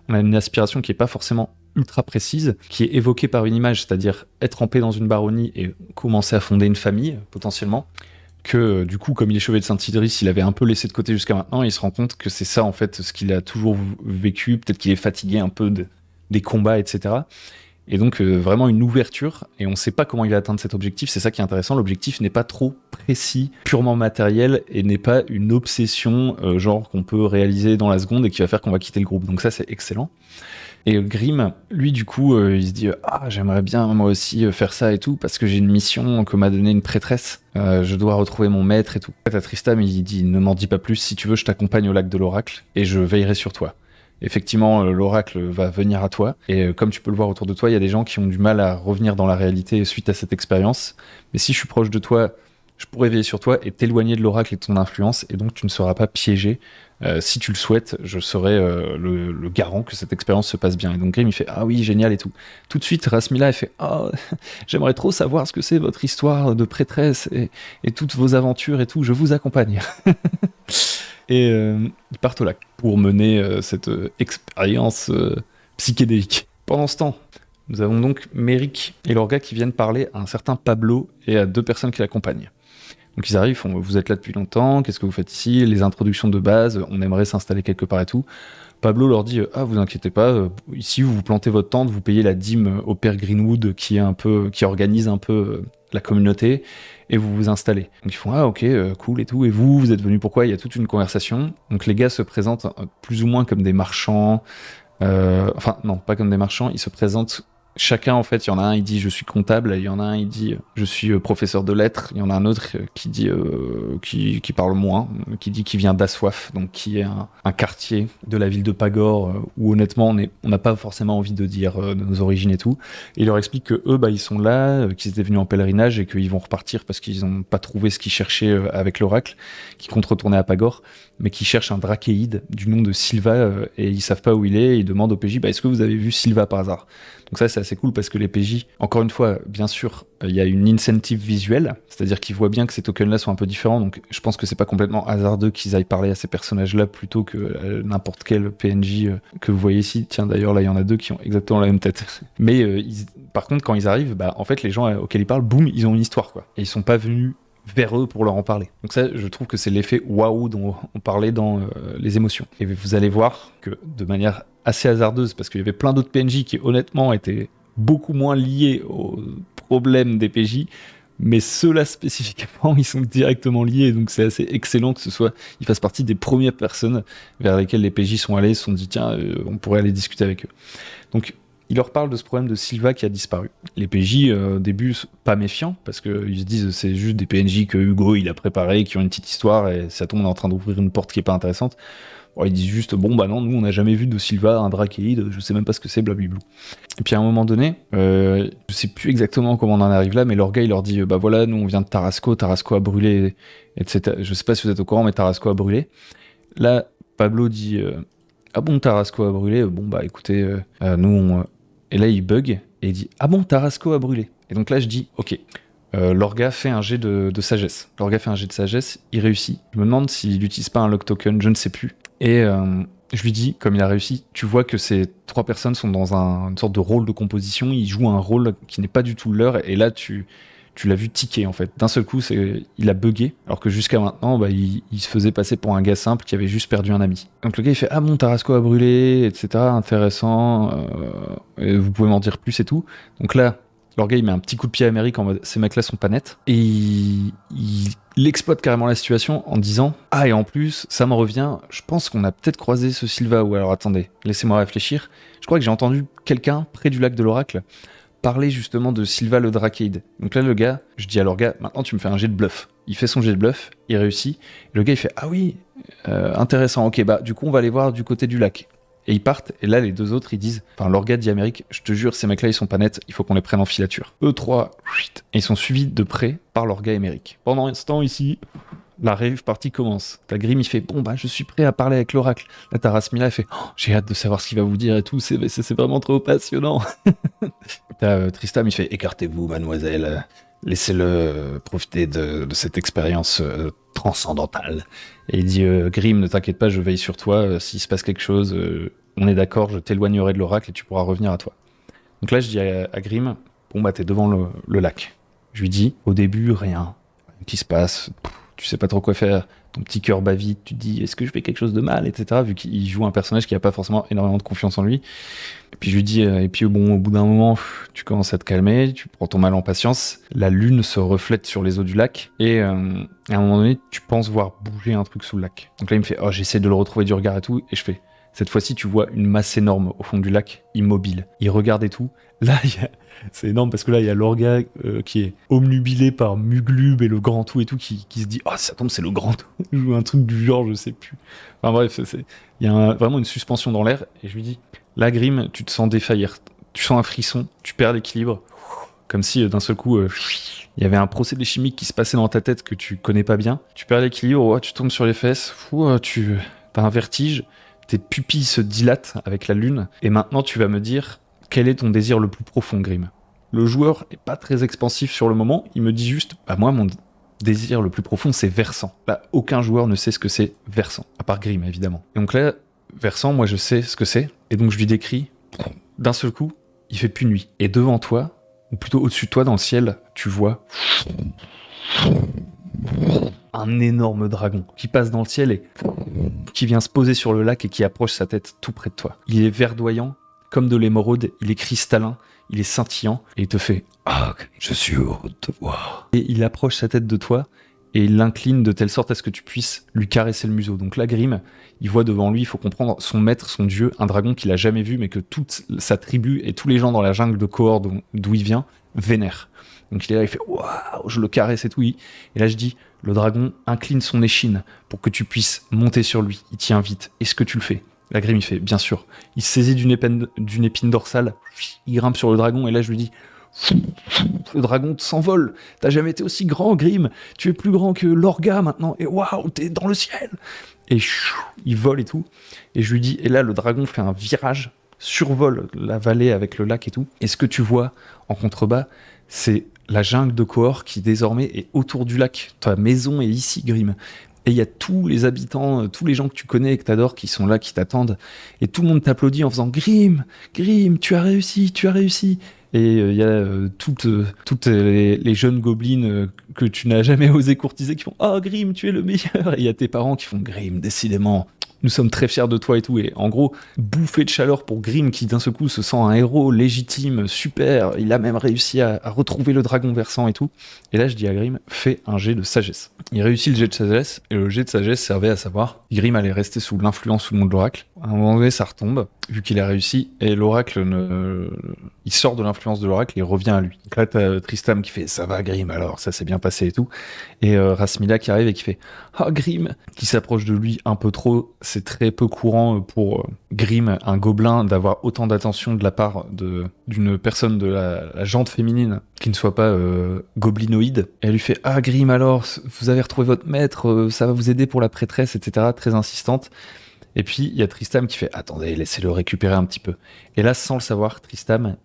on a une aspiration qui n'est pas forcément ultra précise, qui est évoquée par une image, c'est-à-dire être en paix dans une baronnie et commencer à fonder une famille, potentiellement. Que du coup, comme il est chevalier de Saint-Idriss, il avait un peu laissé de côté jusqu'à maintenant, et il se rend compte que c'est ça en fait ce qu'il a toujours vécu. Peut-être qu'il est fatigué un peu des combats, etc. Et donc vraiment une ouverture, et on ne sait pas comment il va atteindre cet objectif. C'est ça qui est intéressant, l'objectif n'est pas trop précis, purement matériel, et n'est pas une obsession genre qu'on peut réaliser dans la seconde et qui va faire qu'on va quitter le groupe. Donc ça c'est excellent. Et Grim, lui du coup, il se dit « Ah, j'aimerais bien moi aussi faire ça et tout, parce que j'ai une mission que m'a donnée une prêtresse, je dois retrouver mon maître et tout. » À Tristam, il dit « Ne m'en dis pas plus, si tu veux je t'accompagne au lac de l'oracle, et je veillerai sur toi. » Effectivement, l'oracle va venir à toi, et comme tu peux le voir autour de toi, il y a des gens qui ont du mal à revenir dans la réalité suite à cette expérience. Mais si je suis proche de toi, je pourrais veiller sur toi et t'éloigner de l'oracle et de ton influence, et donc tu ne seras pas piégé. Si tu le souhaites, je serai le garant que cette expérience se passe bien. Et donc Grimm, il fait ah oui, génial et tout. Tout de suite, Rasmila, elle fait ah, j'aimerais trop savoir ce que c'est votre histoire de prêtresse et toutes vos aventures et tout, je vous accompagne. Et ils partent au lac pour mener cette expérience psychédélique. Pendant ce temps, nous avons donc Merrick et Lorga qui viennent parler à un certain Pablo et à 2 personnes qui l'accompagnent. Donc ils arrivent, ils font vous êtes là depuis longtemps, qu'est-ce que vous faites ici, les introductions de base, on aimerait s'installer quelque part et tout. Pablo leur dit ah vous inquiétez pas, ici vous plantez votre tente, vous payez la dîme au père Greenwood qui organise un peu la communauté et vous vous installez. Donc ils font ah ok cool et tout, et vous êtes venus pourquoi? Il y a toute une conversation. Donc les gars se présentent plus ou moins comme des marchands, enfin non pas comme des marchands, ils se présentent chacun en fait, il y en a un il dit je suis comptable, il y en a un il dit je suis professeur de lettres, il y en a un autre qui dit qui parle moins, qui dit qu'il vient d'Assoif, donc qui est un quartier de la ville de Pagor où honnêtement on n'a pas forcément envie de dire de nos origines et tout. Et il leur explique que eux ils sont là, qu'ils étaient venus en pèlerinage et qu'ils vont repartir parce qu'ils n'ont pas trouvé ce qu'ils cherchaient avec l'oracle, qu'ils comptent retourner à Pagor, mais qu'ils cherchent un drachéide du nom de Silva et ils savent pas où il est, et ils demandent au PJ est-ce que vous avez vu Silva par hasard? Donc ça c'est assez cool parce que les PJ, encore une fois, bien sûr, il y a une incentive visuelle, c'est-à-dire qu'ils voient bien que ces tokens-là sont un peu différents, donc je pense que c'est pas complètement hasardeux qu'ils aillent parler à ces personnages-là plutôt que n'importe quel PNJ que vous voyez ici. Tiens d'ailleurs là il y en a 2 qui ont exactement la même tête. Mais par contre quand ils arrivent, en fait les gens auxquels ils parlent, boum, ils ont une histoire quoi. Et ils sont pas venus vers eux pour leur en parler. Donc ça, je trouve que c'est l'effet waouh dont on parlait dans les émotions. Et vous allez voir que de manière assez hasardeuse, parce qu'il y avait plein d'autres PNJ qui honnêtement étaient beaucoup moins liés aux problèmes des PJ, mais ceux-là spécifiquement, ils sont directement liés, donc c'est assez excellent que ils fassent partie des premières personnes vers lesquelles les PJ sont allés, se sont dit tiens, on pourrait aller discuter avec eux. Donc il leur parle de ce problème de Silva qui a disparu. Les PJ, au début, pas méfiants, parce qu'ils se disent c'est juste des PNJ que Hugo il a préparés, qui ont une petite histoire, et ça tombe, on est en train d'ouvrir une porte qui est pas intéressante. Bon, ils disent juste bon non, nous on n'a jamais vu de Silva, un drachéide, je sais même pas ce que c'est, blablabla. Et puis à un moment donné, je sais plus exactement comment on en arrive là, mais leur gars il leur dit voilà, nous on vient de Tarasco a brûlé, etc. Je sais pas si vous êtes au courant, mais Tarasco a brûlé. Là, Pablo dit ah bon, Tarasco a brûlé, écoutez, nous et là, il bug et il dit « Ah bon, Tarasco a brûlé ». Et donc là, je dis « Ok, Lorga fait un jet de sagesse. Lorga fait un jet de sagesse, il réussit. Je me demande s'il n'utilise pas un lock token, je ne sais plus. Et je lui dis, comme il a réussi, tu vois que ces 3 personnes sont dans une sorte de rôle de composition, ils jouent un rôle qui n'est pas du tout le leur, et là, tu l'as vu ticker en fait. D'un seul coup, il a bugué, alors que jusqu'à maintenant, il se faisait passer pour un gars simple qui avait juste perdu un ami. Donc le gars il fait ah bon, Tarasco a brûlé, etc. Intéressant. Et vous pouvez m'en dire plus et tout. Donc là, leur gars il met un petit coup de pied à Amérique en mode ces mecs-là sont pas nets, et il exploite carrément la situation en disant ah et en plus ça me revient, je pense qu'on a peut-être croisé ce Silva, ou alors attendez, laissez-moi réfléchir. Je crois que j'ai entendu quelqu'un près du lac de l'Oracle parler justement de Silva le Drachéide. Donc là, le gars, je dis à leur gars, maintenant tu me fais un jet de bluff. Il fait son jet de bluff, il réussit. Et le gars, il fait, ah oui, intéressant, ok, du coup, on va aller voir du côté du lac. Et ils partent, et là, les 2 autres, ils disent, enfin, leur gars dit Amérique, je te jure, ces mecs-là, ils sont pas nets, il faut qu'on les prenne en filature. Eux 3, et ils sont suivis de près par leur gars Amérique. Pendant ce temps, ici, la rave partie commence. T'as Grimm, il fait bon je suis prêt à parler avec l'oracle. Là t'as Rasmila, elle fait j'ai hâte de savoir ce qu'il va vous dire et tout, c'est vraiment trop passionnant. T'as Tristam, il fait écartez-vous mademoiselle, laissez-le profiter de cette expérience transcendantale. Et il dit Grimm, ne t'inquiète pas, je veille sur toi, s'il se passe quelque chose, on est d'accord, je t'éloignerai de l'oracle et tu pourras revenir à toi. Donc là je dis à Grimm, t'es devant le lac. Je lui dis au début rien qui se passe, tu sais pas trop quoi faire, ton petit cœur bat vite, tu te dis est-ce que je fais quelque chose de mal, etc. Vu qu'il joue un personnage qui a pas forcément énormément de confiance en lui. Et puis je lui dis, au bout d'un moment, tu commences à te calmer, tu prends ton mal en patience, la lune se reflète sur les eaux du lac, et à un moment donné, tu penses voir bouger un truc sous le lac. Donc là il me fait, j'essaie de le retrouver du regard et tout, et je fais, cette fois-ci tu vois une masse énorme au fond du lac, immobile. Il regarde et tout, là c'est énorme parce que là il y a Lorga qui est omnubilé par Muglub et le grand tout et tout qui se dit ça tombe, c'est le grand tout ou un truc du genre, je sais plus. Enfin bref, il y a vraiment une suspension dans l'air, et je lui dis là Grimm, tu te sens défaillir, tu sens un frisson, tu perds l'équilibre, comme si d'un seul coup Il y avait un procédé chimique qui se passait dans ta tête que tu connais pas bien. Tu perds l'équilibre, tu tombes sur les fesses, tu as un vertige, tes pupilles se dilatent avec la lune. Et maintenant, tu vas me dire quel est ton désir le plus profond, Grim. Le joueur est pas très expansif sur le moment. Il me dit juste, moi, mon désir le plus profond, c'est Versant. Là, aucun joueur ne sait ce que c'est Versant, à part Grim, évidemment. Et donc là, Versant, moi, je sais ce que c'est. Et donc, je lui décris, d'un seul coup, il fait plus nuit. Et devant toi, ou plutôt au-dessus de toi dans le ciel, tu vois un énorme dragon qui passe dans le ciel et qui vient se poser sur le lac et qui approche sa tête tout près de toi. Il est verdoyant, comme de l'émeraude, il est cristallin, il est scintillant, et il te fait « Ah, je suis heureux de te voir ». Et il approche sa tête de toi, et il l'incline de telle sorte à ce que tu puisses lui caresser le museau. Donc là, Grim, il voit devant lui, il faut comprendre, son maître, son dieu, un dragon qu'il a jamais vu, mais que toute sa tribu et tous les gens dans la jungle de Kohor d'où il vient vénèrent. Donc il est là, il fait « Waouh !» Je le caresse et tout. Et là, je dis, le dragon incline son échine pour que tu puisses monter sur lui. Il t'y invite. Est-ce que tu le fais ? Là, Grim, il fait « Bien sûr ». Il se saisit d'une épine dorsale, il grimpe sur le dragon, et là, je lui dis « Le dragon s'envole. T'as jamais été aussi grand, Grim. Tu es plus grand que l'Orga maintenant. Et waouh, t'es dans le ciel !» Et il vole et tout. Et je lui dis, et là, le dragon fait un virage, survole la vallée avec le lac et tout. Et ce que tu vois en contrebas, c'est la jungle de Kohor qui désormais est autour du lac. Ta maison est ici, Grim. Et il y a tous les habitants, tous les gens que tu connais et que t'adores qui sont là, qui t'attendent. Et tout le monde t'applaudit en faisant « Grim, Grim, tu as réussi, tu as réussi !» Et il y a toutes les jeunes gobelines que tu n'as jamais osé courtiser qui font « Oh Grim, tu es le meilleur !» Et il y a tes parents qui font « Grim, décidément, nous sommes très fiers de toi et tout. » Et en gros, bouffée de chaleur pour Grim qui d'un seul coup se sent un héros légitime, super. Il a même réussi à retrouver le dragon versant et tout. Et là, je dis à Grim, fais un jet de sagesse. Il réussit le jet de sagesse, et le jet de sagesse servait à savoir, Grim allait rester sous l'influence sous le monde de l'oracle. À un moment donné, ça retombe, vu qu'il a réussi, et l'oracle, il sort de l'influence de l'oracle et il revient à lui. Donc là, t'as Tristam qui fait, ça va Grim, alors ça s'est bien passé et tout. Et Rasmila qui arrive et qui fait, ah Grim, qui s'approche de lui un peu trop. C'est très peu courant pour Grim, un gobelin, d'avoir autant d'attention de la part d'une personne de la gente féminine qui ne soit pas goblinoïde. Et elle lui fait, ah Grim, alors, vous avez retrouvé votre maître, ça va vous aider pour la prêtresse, etc. Très insistante. Et puis, il y a Tristam qui fait « Attendez, laissez-le récupérer un petit peu. » Et là, sans le savoir, Tristam,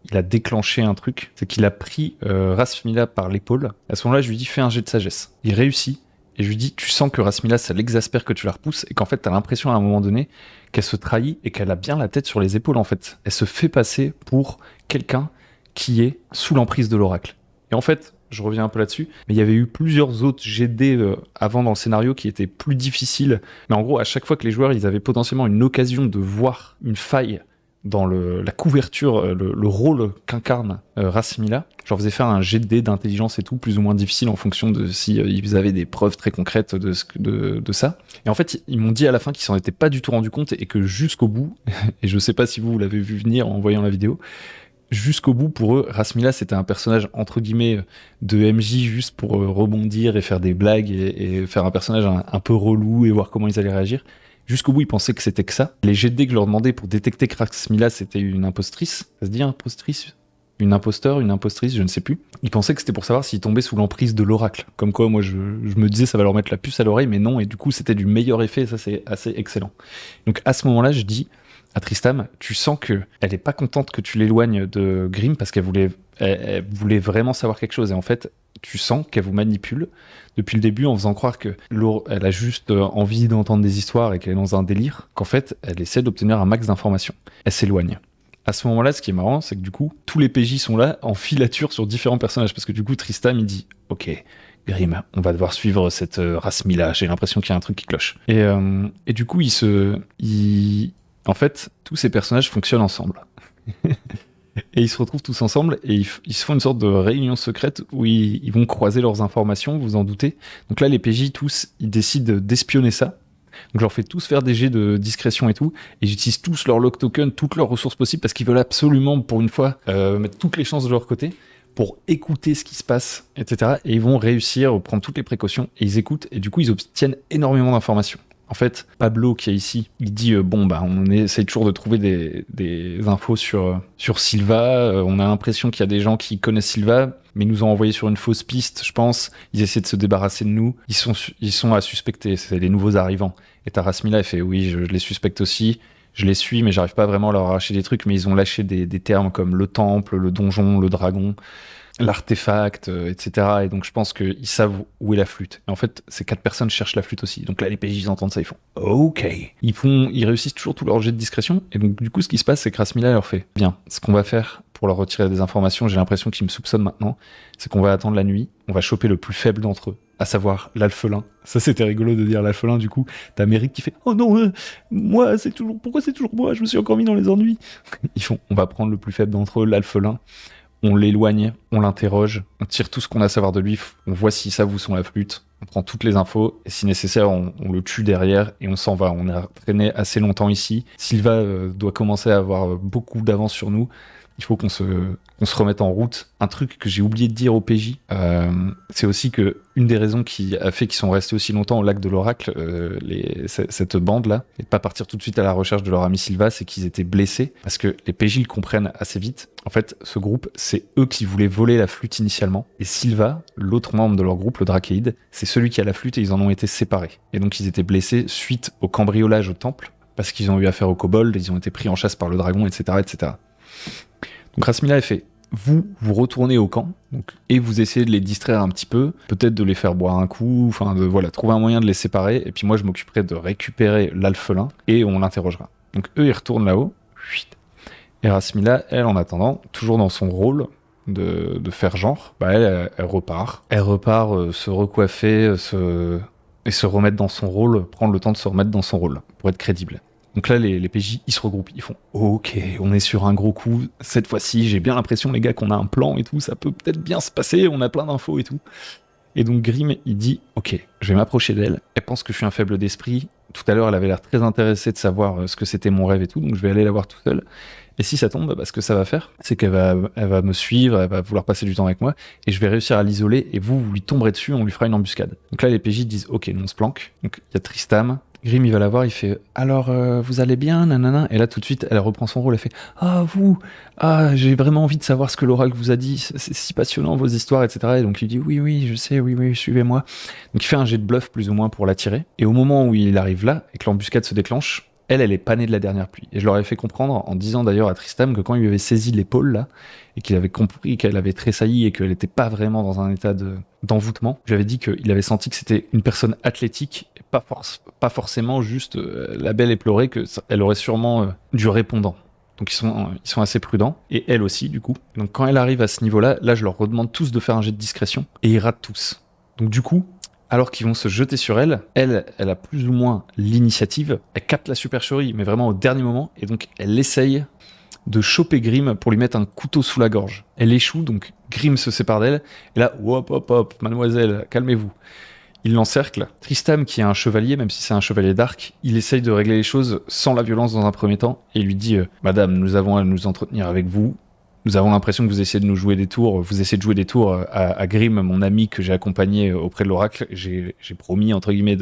il a déclenché un truc. C'est qu'il a pris Rasmila par l'épaule. À ce moment-là, je lui dis « Fais un jet de sagesse. » Il réussit. Et je lui dis « Tu sens que Rasmila, ça l'exaspère que tu la repousses. Et qu'en fait, t'as l'impression à un moment donné qu'elle se trahit et qu'elle a bien la tête sur les épaules, en fait. Elle se fait passer pour quelqu'un qui est sous l'emprise de l'oracle. » Et en fait, je reviens un peu là-dessus, mais il y avait eu plusieurs autres GD avant dans le scénario qui étaient plus difficiles. Mais en gros, à chaque fois que les joueurs ils avaient potentiellement une occasion de voir une faille dans la couverture, le rôle qu'incarne Rasmila, je leur faisais faire un GD d'intelligence et tout, plus ou moins difficile en fonction de si ils avaient des preuves très concrètes de ça. Et en fait, ils m'ont dit à la fin qu'ils s'en étaient pas du tout rendu compte et que jusqu'au bout, et je sais pas si vous l'avez vu venir en voyant la vidéo, jusqu'au bout, pour eux, Rasmila, c'était un personnage, entre guillemets, de MJ, juste pour rebondir et faire des blagues et faire un personnage un peu relou et voir comment ils allaient réagir. Jusqu'au bout, ils pensaient que c'était que ça. Les GD que je leur demandais pour détecter que Rasmila, c'était une impostrice. Ça se dit impostrice ? Une imposteur, une impostrice, je ne sais plus. Ils pensaient que c'était pour savoir s'ils tombaient sous l'emprise de l'oracle. Comme quoi, moi, je me disais, ça va leur mettre la puce à l'oreille, mais non, et du coup, c'était du meilleur effet, et ça, c'est assez excellent. Donc, à ce moment-là, je dis à Tristam, tu sens qu'elle est pas contente que tu l'éloignes de Grim parce qu'elle elle voulait vraiment savoir quelque chose. Et en fait, tu sens qu'elle vous manipule depuis le début en faisant croire que elle a juste envie d'entendre des histoires et qu'elle est dans un délire, qu'en fait, elle essaie d'obtenir un max d'informations. Elle s'éloigne. À ce moment-là, ce qui est marrant, c'est que du coup, tous les PJ sont là en filature sur différents personnages parce que du coup, Tristam, il dit « Ok, Grim, on va devoir suivre cette Rasmila. J'ai l'impression qu'il y a un truc qui cloche. » Et du coup, en fait, tous ces personnages fonctionnent ensemble. Et ils se retrouvent tous ensemble et ils se font une sorte de réunion secrète où ils vont croiser leurs informations, vous en doutez. Donc là, les PJ, tous, ils décident d'espionner ça. Donc je leur fais tous faire des jets de discrétion et tout. Et j'utilise tous leurs lock tokens, toutes leurs ressources possibles parce qu'ils veulent absolument, pour une fois, mettre toutes les chances de leur côté pour écouter ce qui se passe, etc. Et ils vont réussir, prendre toutes les précautions et ils écoutent. Et du coup, ils obtiennent énormément d'informations. En fait, Pablo qui est ici, il dit on essaie toujours de trouver des infos sur Silva. On a l'impression qu'il y a des gens qui connaissent Silva, mais ils nous ont envoyé sur une fausse piste, je pense. Ils essaient de se débarrasser de nous. Ils sont à suspecter. C'est les nouveaux arrivants. Et Rasmila, elle fait oui, je les suspecte aussi. Je les suis, mais j'arrive pas vraiment à leur arracher des trucs. Mais ils ont lâché des termes comme le temple, le donjon, le dragon, l'artefact, etc. Et donc je pense qu'ils savent où est la flûte. Et en fait, ces 4 personnes cherchent la flûte aussi. Donc là, les PJ, ils entendent ça, ils font OK. Ils réussissent toujours tout leur jet de discrétion. Et donc du coup, ce qui se passe, c'est que Rasmila leur fait bien. Ce qu'on va faire pour leur retirer des informations, j'ai l'impression qu'ils me soupçonnent maintenant, c'est qu'on va attendre la nuit, on va choper le plus faible d'entre eux, à savoir l'alphelin. Ça, c'était rigolo de dire l'alphelin, du coup. T'as Méric qui fait « Oh non, pourquoi c'est toujours moi? Je me suis encore mis dans les ennuis !» Ils font « On va prendre le plus faible d'entre eux, l'alphelin. On l'éloigne, on l'interroge, on tire tout ce qu'on a à savoir de lui, on voit s'il savent où sont la flûte, on prend toutes les infos, et si nécessaire, on le tue derrière, et on s'en va. On a traîné assez longtemps ici. Silva doit commencer à avoir beaucoup d'avance sur nous. Il faut qu'on se remette en route. Un truc que j'ai oublié de dire au PJ, c'est aussi que une des raisons qui a fait qu'ils sont restés aussi longtemps au lac de l'Oracle, cette bande-là, et de pas partir tout de suite à la recherche de leur ami Silva, c'est qu'ils étaient blessés, parce que les PJ le comprennent assez vite. En fait, ce groupe, c'est eux qui voulaient voler la flûte initialement, et Silva, l'autre membre de leur groupe, le Drachéide, c'est celui qui a la flûte et ils en ont été séparés. Et donc ils étaient blessés suite au cambriolage au temple, parce qu'ils ont eu affaire aux kobolds, ils ont été pris en chasse par le dragon, etc., etc. Donc Rasmila, elle fait vous retournez au camp et vous essayez de les distraire un petit peu, peut-être de les faire boire un coup, trouver un moyen de les séparer, et puis moi je m'occuperai de récupérer l'alphelin et on l'interrogera. Donc eux ils retournent là-haut, et Rasmila, elle en attendant, toujours dans son rôle de faire genre, elle repart. Elle repart se recoiffer, et se remettre dans son rôle, prendre le temps de se remettre dans son rôle, pour être crédible. Donc là, les PJ, ils se regroupent, ils font « Ok, on est sur un gros coup, cette fois-ci, j'ai bien l'impression, les gars, qu'on a un plan et tout, ça peut peut-être bien se passer, on a plein d'infos et tout. » Et donc Grimm, il dit « Ok, je vais m'approcher d'elle, elle pense que je suis un faible d'esprit, tout à l'heure, elle avait l'air très intéressée de savoir ce que c'était mon rêve et tout, donc je vais aller la voir tout seul. Et si ça tombe, ce que ça va faire, c'est qu'elle va me suivre, elle va vouloir passer du temps avec moi, et je vais réussir à l'isoler, et vous lui tomberez dessus, on lui fera une embuscade. » Donc là, les PJ disent « Ok, nous on se planque. » Donc il y a Tristam. Grimm, il va la voir, il fait « Alors, vous allez bien, nanana ?» Et là, tout de suite, elle reprend son rôle, elle fait « j'ai vraiment envie de savoir ce que l'oracle vous a dit, c'est si passionnant, vos histoires, etc. » Et donc, il dit « Oui, je sais, oui, suivez-moi. » Donc, il fait un jet de bluff, plus ou moins, pour l'attirer. Et au moment où il arrive là, et que l'embuscade se déclenche, elle est panée de la dernière pluie. Et je leur avais fait comprendre, en disant d'ailleurs à Tristam, que quand il lui avait saisi l'épaule, là, et qu'il avait compris qu'elle avait tressailli et qu'elle n'était pas vraiment dans un état d'envoûtement, j'avais dit qu'il avait senti que c'était une personne athlétique, et pas forcément juste la belle éplorée, qu'elle aurait sûrement du répondant. Donc ils sont assez prudents, et elle aussi du coup. Donc quand elle arrive à ce niveau-là, là je leur redemande tous de faire un jet de discrétion, et ils ratent tous. Donc du coup, alors qu'ils vont se jeter sur elle, elle a plus ou moins l'initiative, elle capte la supercherie, mais vraiment au dernier moment, et donc elle essaye de choper Grimm pour lui mettre un couteau sous la gorge. Elle échoue, donc Grimm se sépare d'elle, et là, hop, mademoiselle, calmez-vous. Il l'encercle. Tristam, qui est un chevalier, même si c'est un chevalier d'arc, il essaye de régler les choses sans la violence dans un premier temps, et il lui dit « Madame, nous avons à nous entretenir avec vous. Nous avons l'impression que vous essayez de nous jouer des tours. Vous essayez de jouer des tours à Grimm, mon ami que j'ai accompagné auprès de l'oracle. J'ai promis, entre guillemets,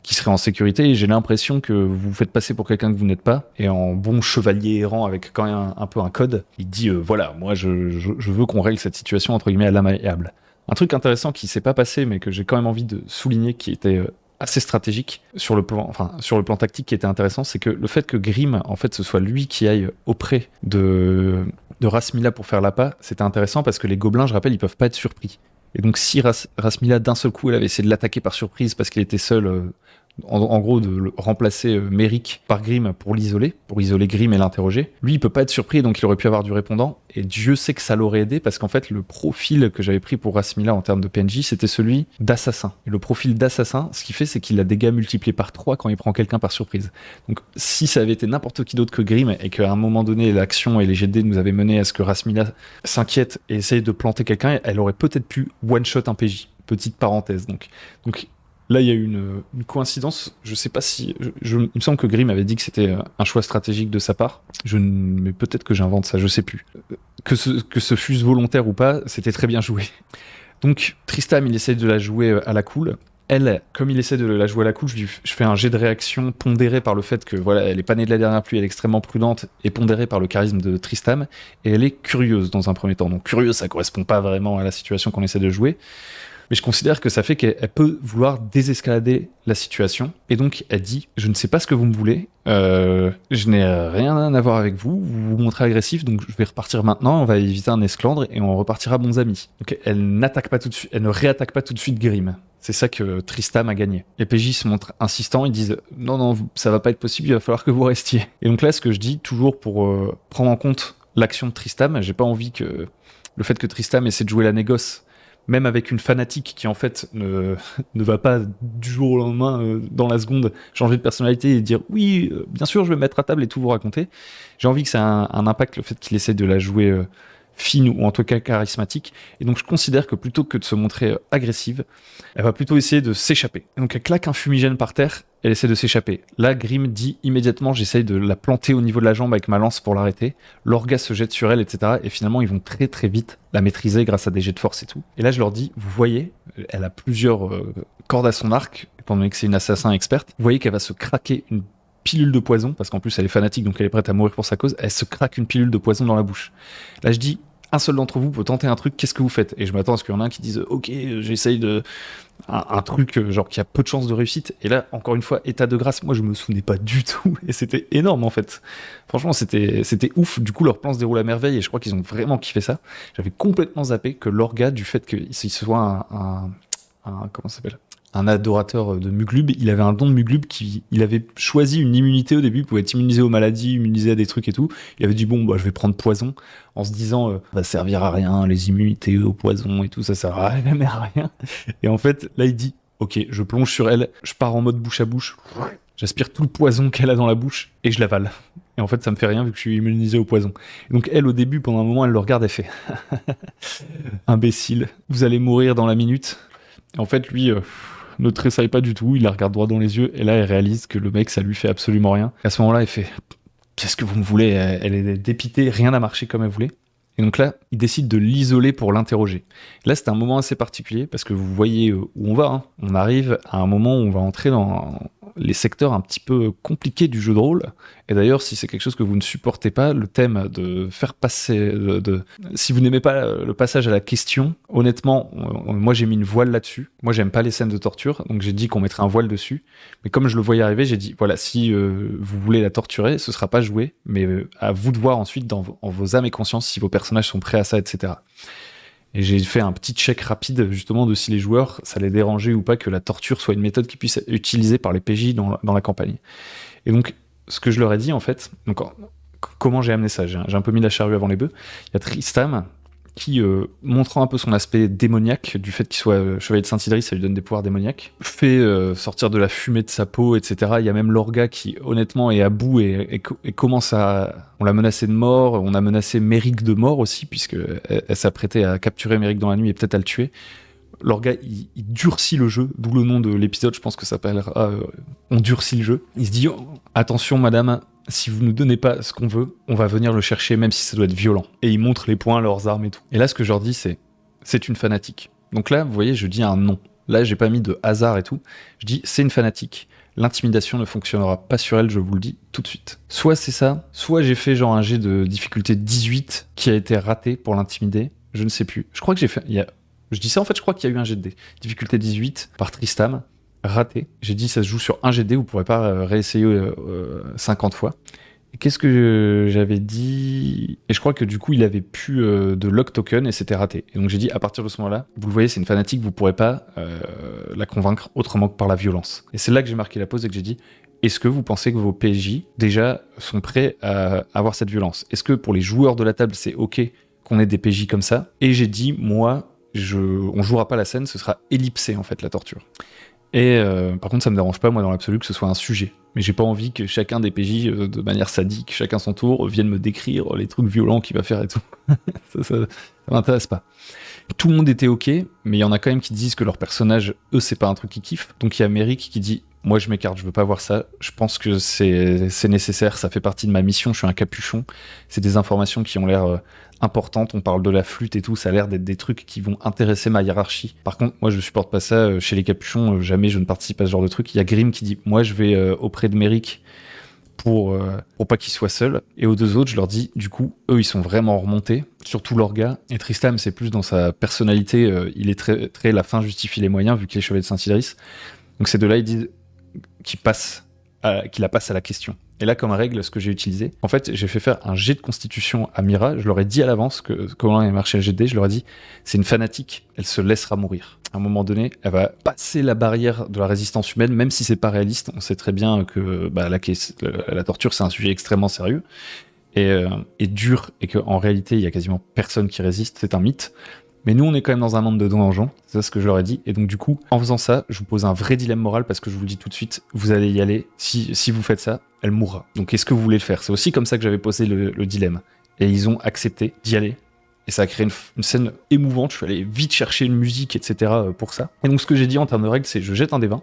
qu'il serait en sécurité, et j'ai l'impression que vous vous faites passer pour quelqu'un que vous n'êtes pas, et en bon chevalier errant avec quand même un peu un code, il dit voilà, moi je veux qu'on règle cette situation entre guillemets à l'amiable. Un truc intéressant qui s'est pas passé, mais que j'ai quand même envie de souligner, qui était assez stratégique sur le plan tactique, qui était intéressant, c'est que le fait que Grimm, en fait, ce soit lui qui aille auprès de Rasmila pour faire l'appât, c'était intéressant parce que les gobelins, je rappelle, ils peuvent pas être surpris. Et donc si Rasmila, d'un seul coup, elle avait essayé de l'attaquer par surprise parce qu'il était seul, en gros, de remplacer Méric par Grimm pour isoler Grimm et l'interroger, lui, il peut pas être surpris, donc il aurait pu avoir du répondant, et Dieu sait que ça l'aurait aidé, parce qu'en fait, le profil que j'avais pris pour Rasmila en termes de PNJ, c'était celui d'assassin. Et le profil d'assassin, ce qu'il fait, c'est qu'il a des dégâts multipliés par 3 quand il prend quelqu'un par surprise. Donc si ça avait été n'importe qui d'autre que Grimm, et qu'à un moment donné, l'action et les jets de dés nous avaient mené à ce que Rasmila s'inquiète et essaye de planter quelqu'un, elle aurait peut-être pu one-shot un PJ. Petite parenthèse, donc là, il y a eu une coïncidence. Je sais pas si... il me semble que Grimm avait dit que c'était un choix stratégique de sa part. Mais peut-être que j'invente ça, je sais plus. Que ce fût volontaire ou pas, c'était très bien joué. Donc, Tristam, il essaye de la jouer à la cool. Elle, comme il essaie de la jouer à la couche, je fais un jet de réaction pondéré par le fait que voilà, elle est pas née de la dernière pluie, elle est extrêmement prudente et pondérée par le charisme de Tristam, et elle est curieuse dans un premier temps. Donc curieuse, ça correspond pas vraiment à la situation qu'on essaie de jouer, mais je considère que ça fait qu'elle peut vouloir désescalader la situation, et donc elle dit « Je ne sais pas ce que vous me voulez, je n'ai rien à voir avec vous, vous vous montrez agressif, donc je vais repartir maintenant, on va éviter un esclandre et on repartira bons amis. » Donc elle n'attaque pas tout de suite, elle ne réattaque pas tout de suite Grimm. C'est ça que Tristam a gagné. Les PJ se montrent insistants, ils disent « Non, ça va pas être possible, il va falloir que vous restiez. » Et donc là, ce que je dis, toujours pour prendre en compte l'action de Tristam, j'ai pas envie que le fait que Tristam essaie de jouer la négoce, même avec une fanatique qui en fait ne va pas du jour au lendemain, dans la seconde, changer de personnalité et dire « Oui, bien sûr, je vais me mettre à table et tout vous raconter. » J'ai envie que ça ait un impact, le fait qu'il essaie de la jouer fine ou en tout cas charismatique. Et donc je considère que plutôt que de se montrer agressive, elle va plutôt essayer de s'échapper. Et donc elle claque un fumigène par terre, elle essaie de s'échapper. Là, Grimm dit immédiatement, j'essaye de la planter au niveau de la jambe avec ma lance pour l'arrêter. L'orga se jette sur elle, etc. Et finalement, ils vont très très vite la maîtriser grâce à des jets de force et tout. Et là, je leur dis, vous voyez, elle a plusieurs cordes à son arc, étant donné que c'est une assassin experte. Vous voyez qu'elle va se craquer une pilule de poison, parce qu'en plus elle est fanatique, donc elle est prête à mourir pour sa cause. Elle se craque une pilule de poison dans la bouche. Là, je dis, un seul d'entre vous peut tenter un truc, qu'est-ce que vous faites? Et je m'attends à ce qu'il y en ait un qui dise ok, j'essaye de un truc genre qui a peu de chances de réussite. Et là, encore une fois, état de grâce, moi je me souvenais pas du tout, et c'était énorme en fait. Franchement, c'était ouf. Du coup, leur plan se déroule à merveille, et je crois qu'ils ont vraiment kiffé ça. J'avais complètement zappé que l'orga, du fait qu'il soit un comment ça s'appelle, un adorateur de Muglub, il avait un don de Muglub, il avait choisi une immunité au début, il pouvait être immunisé aux maladies, immunisé à des trucs et tout. Il avait dit bon, bah je vais prendre poison, en se disant ça va servir à rien, les immunités au poison et tout, ça sert à rien, mais à rien. Et en fait, là il dit ok, je plonge sur elle, je pars en mode bouche à bouche, j'aspire tout le poison qu'elle a dans la bouche et je l'avale. Et en fait, ça me fait rien vu que je suis immunisé au poison. Et donc elle, au début, pendant un moment, elle le regarde, elle fait imbécile, vous allez mourir dans la minute. Et en fait, lui ne tressaille pas du tout, il la regarde droit dans les yeux, et là, elle réalise que le mec, ça lui fait absolument rien. Et à ce moment-là, elle fait « Qu'est-ce que vous me voulez ?» Elle est dépitée, rien n'a marché comme elle voulait. Et donc là, il décide de l'isoler pour l'interroger. Là, c'est un moment assez particulier, parce que vous voyez où on va. Hein. On arrive à un moment où on va entrer dans les secteurs un petit peu compliqués du jeu de rôle. Et d'ailleurs, si c'est quelque chose que vous ne supportez pas, le thème de faire passer... si vous n'aimez pas le passage à la question, honnêtement, moi j'ai mis une voile là-dessus. Moi, j'aime pas les scènes de torture, donc j'ai dit qu'on mettrait un voile dessus. Mais comme je le voyais arriver, j'ai dit, voilà, si vous voulez la torturer, ce sera pas joué, mais à vous de voir ensuite en vos âmes et consciences si vos personnages sont prêts à ça, etc. Et j'ai fait un petit check rapide, justement, de si les joueurs, ça les dérangeait ou pas que la torture soit une méthode qui puisse être utilisée par les PJ dans la campagne. Et donc, ce que je leur ai dit, en fait, donc, comment j'ai amené ça? J'ai un peu mis la charrue avant les bœufs. Il y a Tristam qui, montrant un peu son aspect démoniaque, du fait qu'il soit chevalier de Saint-Idris, ça lui donne des pouvoirs démoniaques, fait sortir de la fumée de sa peau, etc. Il y a même l'orga qui, honnêtement, est à bout et commence à... On l'a menacé de mort, on a menacé Méric de mort aussi, puisqu'elle s'apprêtait à capturer Méric dans la nuit et peut-être à le tuer. L'orga, il durcit le jeu, d'où le nom de l'épisode, je pense que ça s'appellera On durcit le jeu. Il se dit attention madame, si vous ne donnez pas ce qu'on veut, on va venir le chercher même si ça doit être violent. Et ils montrent les poings, leurs armes et tout. Et là, ce que je leur dis, c'est une fanatique. Donc là, vous voyez, je dis un nom. Là, j'ai pas mis de hasard et tout. Je dis c'est une fanatique. L'intimidation ne fonctionnera pas sur elle, je vous le dis tout de suite. Soit c'est ça, soit j'ai fait genre un jet de difficulté 18 qui a été raté pour l'intimider. Je ne sais plus. Je crois que j'ai fait... Je dis ça, en fait, je crois qu'il y a eu un jet de dés. Difficulté 18 par Tristam, raté. J'ai dit, ça se joue sur un jet de dés, vous pourrez pas réessayer 50 fois. Et qu'est-ce que j'avais dit? Et je crois que du coup, il avait plus de lock token et c'était raté. Et donc j'ai dit, à partir de ce moment-là, vous le voyez, c'est une fanatique, vous pourrez pas la convaincre autrement que par la violence. Et c'est là que j'ai marqué la pause et que j'ai dit, est-ce que vous pensez que vos PJ, déjà, sont prêts à avoir cette violence? Est-ce que pour les joueurs de la table, c'est OK qu'on ait des PJ comme ça? Et j'ai dit, moi... on jouera pas la scène, ce sera ellipsé en fait la torture. Et par contre ça me dérange pas moi dans l'absolu que ce soit un sujet. Mais j'ai pas envie que chacun des PJ de manière sadique, chacun son tour, vienne me décrire les trucs violents qu'il va faire et tout. ça m'intéresse pas. Tout le monde était ok, mais il y en a quand même qui disent que leur personnage, eux c'est pas un truc qu'ils kiffent. Donc il y a Méric qui dit Moi, je m'écarte, je veux pas voir ça. Je pense que c'est nécessaire, ça fait partie de ma mission. Je suis un capuchon. C'est des informations qui ont l'air importantes. On parle de la flûte et tout, ça a l'air d'être des trucs qui vont intéresser ma hiérarchie. Par contre, moi, je supporte pas ça. Chez les capuchons, jamais je ne participe à ce genre de truc. Il y a Grimm qui dit, moi, je vais auprès de Merrick pour pas qu'ils soient seuls. Et aux deux autres, je leur dis, du coup, eux, ils sont vraiment remontés, surtout Lorga. Et Tristam, c'est plus dans sa personnalité, il est très, très la fin justifie les moyens, vu qu'il est chevalier de Saint-Idriss. Donc ces deux-là, ils disent qu'il la passe à la question. Et là, comme règle, ce que j'ai utilisé, en fait, j'ai fait faire un jet de constitution à Mira. Je leur ai dit à l'avance comment allait marcher le jet de dés. Je leur ai dit, c'est une fanatique, elle se laissera mourir. À un moment donné, elle va passer la barrière de la résistance humaine, même si c'est pas réaliste. On sait très bien que la torture, c'est un sujet extrêmement sérieux et dur, et qu'en réalité, il y a quasiment personne qui résiste. C'est un mythe. Mais nous, on est quand même dans un monde de donjons, c'est ça ce que je leur ai dit. Et donc, du coup, en faisant ça, je vous pose un vrai dilemme moral parce que je vous le dis tout de suite, vous allez y aller. Si vous faites ça, elle mourra. Donc, est-ce que vous voulez le faire? C'est aussi comme ça que j'avais posé le dilemme. Et ils ont accepté d'y aller. Et ça a créé une scène émouvante. Je suis allé vite chercher une musique, etc. pour ça. Et donc, ce que j'ai dit en termes de règles, c'est je jette un des 20.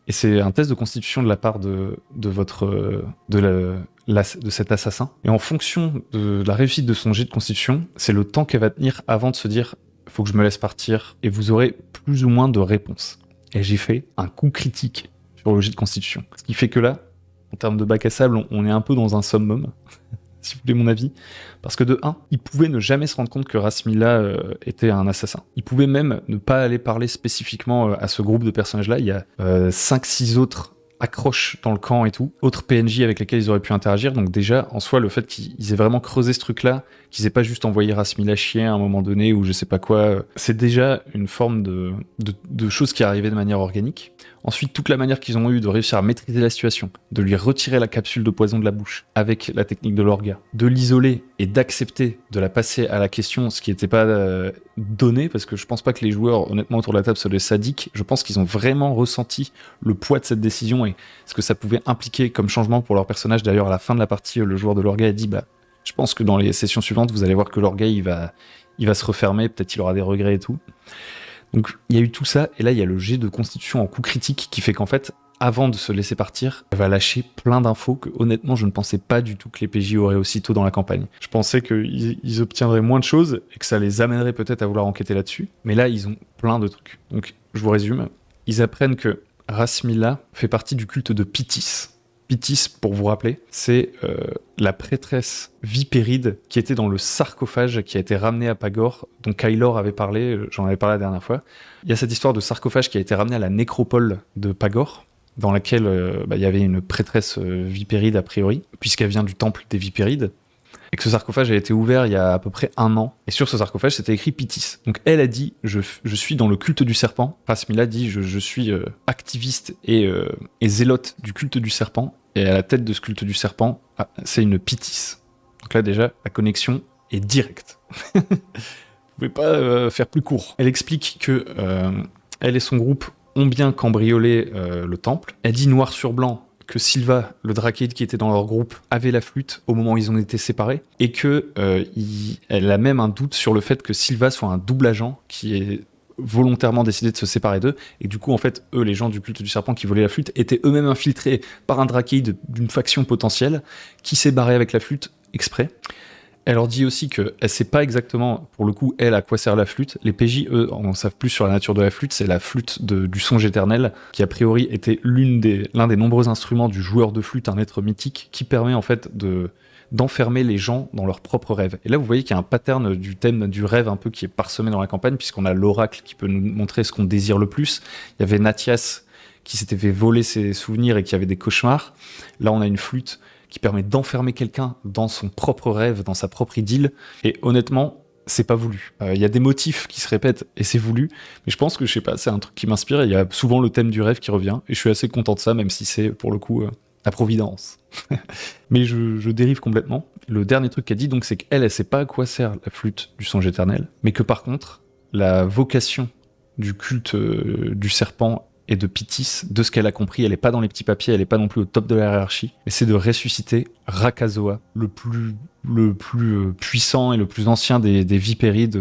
Et c'est un test de constitution de la part de cet assassin. Et en fonction de la réussite de son jet de constitution, c'est le temps qu'elle va tenir avant de se dire « faut que je me laisse partir » et vous aurez plus ou moins de réponses. Et j'ai fait un coup critique sur le jet de constitution. Ce qui fait que là, en termes de bac à sable, on est un peu dans un summum, si vous voulez mon avis. Parce que de 1, il pouvait ne jamais se rendre compte que Rasmila était un assassin. Il pouvait même ne pas aller parler spécifiquement à ce groupe de personnages-là. Il y a 5-6 autres accroches dans le camp et tout, autres PNJ avec lesquels ils auraient pu interagir. Donc déjà, en soi, le fait qu'ils aient vraiment creusé ce truc-là, qu'ils aient pas juste envoyé Rasmila chier à un moment donné ou je sais pas quoi, c'est déjà une forme de choses qui arrivaient de manière organique. Ensuite, toute la manière qu'ils ont eu de réussir à maîtriser la situation, de lui retirer la capsule de poison de la bouche avec la technique de l'orga, de l'isoler et d'accepter de la passer à la question, ce qui n'était pas donné, parce que je pense pas que les joueurs, honnêtement, autour de la table, soient des sadiques. Je pense qu'ils ont vraiment ressenti le poids de cette décision et ce que ça pouvait impliquer comme changement pour leur personnage. D'ailleurs, à la fin de la partie, le joueur de l'orga a dit je pense que dans les sessions suivantes, vous allez voir que l'orga, il va se refermer, peut-être il aura des regrets et tout. Donc il y a eu tout ça, et là il y a le jet de constitution en coup critique qui fait qu'en fait, avant de se laisser partir, elle va lâcher plein d'infos que honnêtement je ne pensais pas du tout que les PJ auraient aussitôt dans la campagne. Je pensais qu'ils obtiendraient moins de choses et que ça les amènerait peut-être à vouloir enquêter là-dessus, mais là ils ont plein de trucs. Donc je vous résume, ils apprennent que Rasmila fait partie du culte de Pythis. Pythis, pour vous rappeler, c'est la prêtresse vipéride qui était dans le sarcophage qui a été ramené à Pagor, dont Kailor avait parlé, j'en avais parlé la dernière fois. Il y a cette histoire de sarcophage qui a été ramené à la nécropole de Pagor, dans laquelle il y avait une prêtresse vipéride a priori, puisqu'elle vient du temple des vipérides, et que ce sarcophage a été ouvert il y a à peu près 1 an. Et sur ce sarcophage, c'était écrit Pythis. Donc elle a dit « je suis dans le culte du serpent ». Rasmila dit « je suis activiste et zélote du culte du serpent ». Et à la tête de ce culte du serpent, c'est une Pythis. Donc là déjà, la connexion est directe. Vous pouvez pas faire plus court. Elle explique que elle et son groupe ont bien cambriolé le temple. Elle dit noir sur blanc que Sylva, le Drakeid qui était dans leur groupe, avait la flûte au moment où ils ont été séparés, et que elle a même un doute sur le fait que Sylva soit un double agent qui est volontairement décidé de se séparer d'eux, et du coup en fait eux, les gens du culte du serpent qui volaient la flûte, étaient eux-mêmes infiltrés par un Drakeid d'une faction potentielle qui s'est barré avec la flûte exprès. Elle leur dit aussi qu'elle sait pas exactement, pour le coup, elle, à quoi sert la flûte. Les PJ, eux, en savent plus sur la nature de la flûte. C'est la flûte du songe éternel, qui a priori était l'un des nombreux instruments du joueur de flûte, un être mythique, qui permet en fait d'enfermer les gens dans leurs propres rêves. Et là, vous voyez qu'il y a un pattern du thème du rêve un peu qui est parsemé dans la campagne, puisqu'on a l'oracle qui peut nous montrer ce qu'on désire le plus. Il y avait Nathias qui s'était fait voler ses souvenirs et qui avait des cauchemars. Là, on a une flûte qui permet d'enfermer quelqu'un dans son propre rêve, dans sa propre idylle. Et honnêtement, c'est pas voulu. Il y a des motifs qui se répètent et c'est voulu, mais je pense que, je sais pas, c'est un truc qui m'inspire. Il y a souvent le thème du rêve qui revient, et je suis assez content de ça, même si c'est, pour le coup, la providence. Mais je dérive complètement. Le dernier truc qu'elle dit, donc, c'est qu'elle sait pas à quoi sert la flûte du songe éternel, mais que par contre, la vocation du culte du serpent et de Pitis, de ce qu'elle a compris. Elle est pas dans les petits papiers, elle est pas non plus au top de la hiérarchie. Et c'est de ressusciter Rakazoa, le plus puissant et le plus ancien des vipérides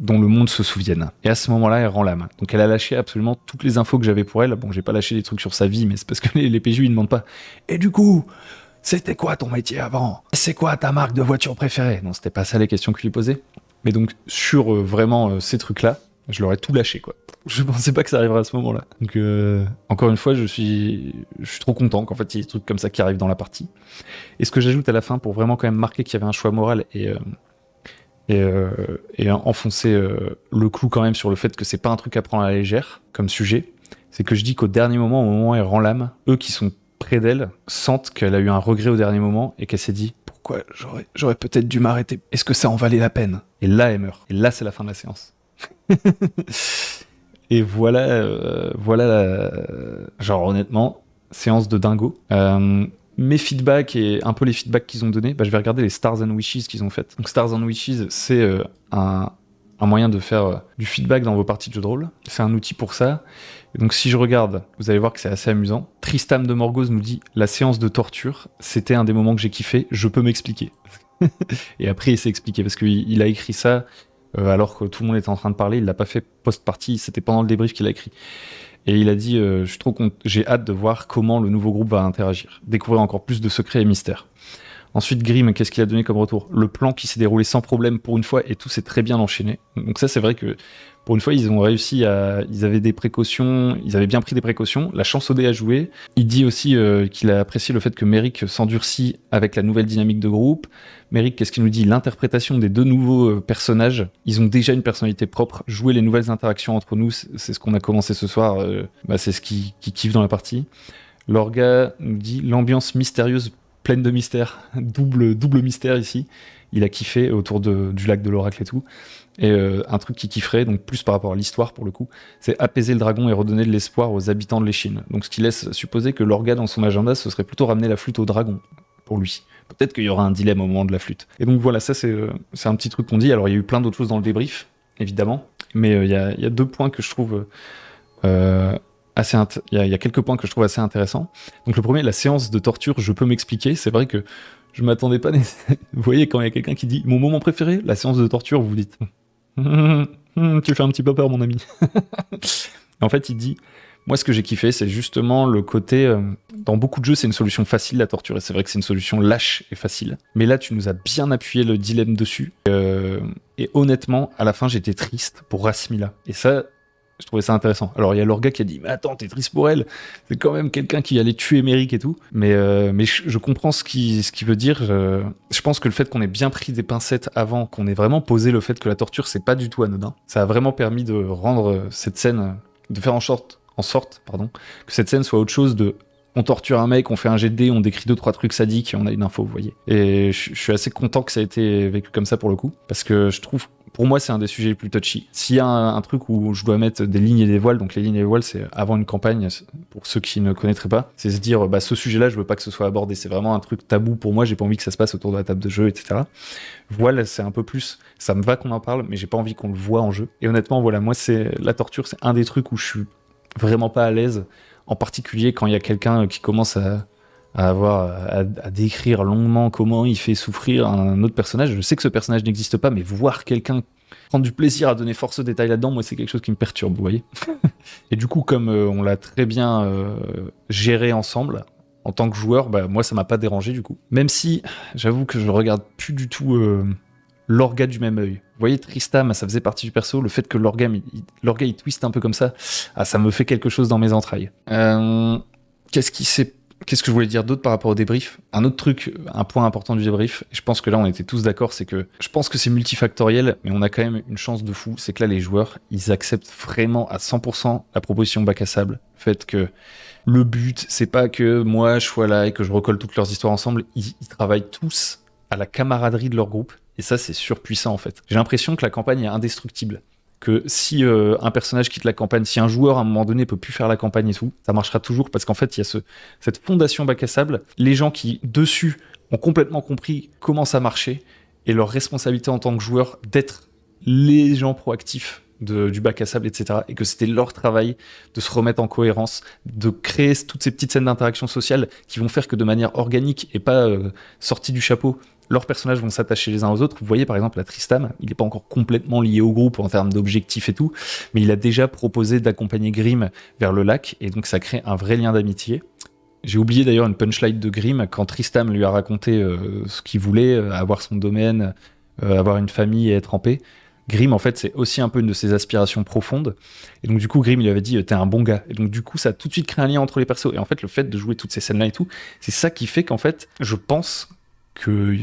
dont le monde se souvienne. Et à ce moment-là, elle rend l'âme. Donc elle a lâché absolument toutes les infos que j'avais pour elle. Bon, j'ai pas lâché des trucs sur sa vie, mais c'est parce que les PJ ils demandent pas. Et du coup, c'était quoi ton métier avant ? C'est quoi ta marque de voiture préférée ? Non, c'était pas ça les questions que lui posait. Mais donc sur vraiment ces trucs-là, je leur ai tout lâché, quoi. Je pensais pas que ça arriverait à ce moment-là. Donc, encore une fois, je suis trop content qu'en fait, il y ait des trucs comme ça qui arrivent dans la partie. Et ce que j'ajoute à la fin, pour vraiment quand même marquer qu'il y avait un choix moral et enfoncer le clou quand même sur le fait que c'est pas un truc à prendre à la légère comme sujet, c'est que je dis qu'au dernier moment, au moment où elle rend l'âme, eux qui sont près d'elle sentent qu'elle a eu un regret au dernier moment et qu'elle s'est dit « Pourquoi j'aurais peut-être dû m'arrêter ? Est-ce que ça en valait la peine ?» Et là, elle meurt. Et là, c'est la fin de la séance. Et voilà, genre honnêtement, séance de dingo. Mes feedbacks et un peu les feedbacks qu'ils ont donnés, je vais regarder les Stars and Wishes qu'ils ont faites. Donc Stars and Wishes, c'est un moyen de faire du feedback dans vos parties de jeux de rôle. C'est un outil pour ça. Et donc si je regarde, vous allez voir que c'est assez amusant. Tristam de Morgose nous dit « La séance de torture, c'était un des moments que j'ai kiffé, je peux m'expliquer. » Et après, il s'est expliqué, parce qu'il a écrit ça alors que tout le monde était en train de parler, il l'a pas fait post-partie, c'était pendant le débrief qu'il a écrit. Et il a dit j'ai hâte de voir comment le nouveau groupe va interagir, découvrir encore plus de secrets et mystères. Ensuite, Grimm, qu'est-ce qu'il a donné comme retour ? Le plan qui s'est déroulé sans problème pour une fois et tout s'est très bien enchaîné. Donc ça, c'est vrai que pour une fois, ils ont réussi ils avaient des précautions, ils avaient bien pris des précautions. La chance au dé a joué. Il dit aussi qu'il a apprécié le fait que Merrick s'endurcit avec la nouvelle dynamique de groupe. Merrick, qu'est-ce qu'il nous dit ? L'interprétation des deux nouveaux personnages, ils ont déjà une personnalité propre. Jouer les nouvelles interactions entre nous, c'est ce qu'on a commencé ce soir. C'est ce qui kiffe dans la partie. Lorga nous dit l'ambiance mystérieuse pleine de mystères, double mystère ici. Il a kiffé autour du lac de l'oracle et tout. Et un truc qu'il kifferait, donc plus par rapport à l'histoire pour le coup, c'est apaiser le dragon et redonner de l'espoir aux habitants de l'Échine. Donc ce qui laisse supposer que Lorga dans son agenda, ce serait plutôt ramener la flûte au dragon pour lui. Peut-être qu'il y aura un dilemme au moment de la flûte. Et donc voilà, ça c'est un petit truc qu'on dit. Alors il y a eu plein d'autres choses dans le débrief, évidemment, mais il y a deux points que je trouve il y a quelques points que je trouve assez intéressants. Donc le premier, la séance de torture, je peux m'expliquer. C'est vrai que je m'attendais pas. Vous voyez, quand il y a quelqu'un qui dit mon moment préféré, la séance de torture, vous dites tu fais un petit peu peur, mon ami. En fait, il dit moi, ce que j'ai kiffé, c'est justement le côté. Dans beaucoup de jeux, c'est une solution facile, la torture, et c'est vrai que c'est une solution lâche et facile. Mais là, tu nous as bien appuyé le dilemme dessus. Et honnêtement, à la fin, j'étais triste pour Rasmila. Et ça, je trouvais ça intéressant. Alors, il y a Lorga qui a dit « Mais attends, t'es triste pour elle. C'est quand même quelqu'un qui allait tuer Merrick et tout. » Mais je comprends ce qu'il veut dire. Je pense que le fait qu'on ait bien pris des pincettes avant, qu'on ait vraiment posé le fait que la torture, c'est pas du tout anodin, ça a vraiment permis de rendre cette scène, de faire en sorte que cette scène soit autre chose de on torture un mec, on fait un jet de dés, on décrit 2-3 trucs sadiques et on a une info, vous voyez. Et je suis assez content que ça ait été vécu comme ça pour le coup, parce que je trouve, pour moi, c'est un des sujets les plus touchy. S'il y a un truc où je dois mettre des lignes et des voiles, donc les lignes et les voiles, c'est avant une campagne, pour ceux qui ne connaîtraient pas, c'est se dire, ce sujet-là, je veux pas que ce soit abordé, c'est vraiment un truc tabou pour moi, j'ai pas envie que ça se passe autour de la table de jeu, etc. Voile, c'est un peu plus, ça me va qu'on en parle, mais j'ai pas envie qu'on le voit en jeu. Et honnêtement, voilà, moi, la torture, c'est un des trucs où je suis vraiment pas à l'aise, en particulier quand il y a quelqu'un qui commence à décrire longuement comment il fait souffrir un autre personnage. Je sais que ce personnage n'existe pas, mais voir quelqu'un prendre du plaisir à donner force aux détails là-dedans, moi c'est quelque chose qui me perturbe, vous voyez. Et du coup, comme on l'a très bien géré ensemble, en tant que joueur, moi ça m'a pas dérangé du coup. Même si, j'avoue que je regarde plus du tout Lorga du même œil. Vous voyez, Tristam, ça faisait partie du perso, le fait que Lorga il twiste un peu comme ça, ça me fait quelque chose dans mes entrailles. Qu'est-ce que je voulais dire d'autre par rapport au débrief ? Un autre truc, un point important du débrief, et je pense que là on était tous d'accord, c'est que je pense que c'est multifactoriel, mais on a quand même une chance de fou, c'est que là les joueurs, ils acceptent vraiment à 100% la proposition bac à sable. Le fait que le but, c'est pas que moi je sois là et que je recolle toutes leurs histoires ensemble, ils travaillent tous à la camaraderie de leur groupe, et ça c'est surpuissant en fait. J'ai l'impression que la campagne est indestructible. Que si un personnage quitte la campagne, si un joueur à un moment donné peut plus faire la campagne et tout, ça marchera toujours parce qu'en fait il y a cette fondation bac à sable, les gens qui dessus ont complètement compris comment ça marchait et leur responsabilité en tant que joueur d'être les gens proactifs du bac à sable, etc. Et que c'était leur travail de se remettre en cohérence, de créer toutes ces petites scènes d'interaction sociale qui vont faire que de manière organique et pas sortie du chapeau, leurs personnages vont s'attacher les uns aux autres. Vous voyez par exemple à Tristam, il n'est pas encore complètement lié au groupe en termes d'objectifs et tout, mais il a déjà proposé d'accompagner Grimm vers le lac, et donc ça crée un vrai lien d'amitié. J'ai oublié d'ailleurs une punchline de Grimm quand Tristam lui a raconté ce qu'il voulait, avoir son domaine, avoir une famille et être en paix. Grimm, en fait, c'est aussi un peu une de ses aspirations profondes. Et donc, du coup, Grimm, il lui avait dit, t'es un bon gars. Et donc, du coup, ça a tout de suite créé un lien entre les persos. Et en fait, le fait de jouer toutes ces scènes-là et tout, c'est ça qui fait qu'en fait, je pense que,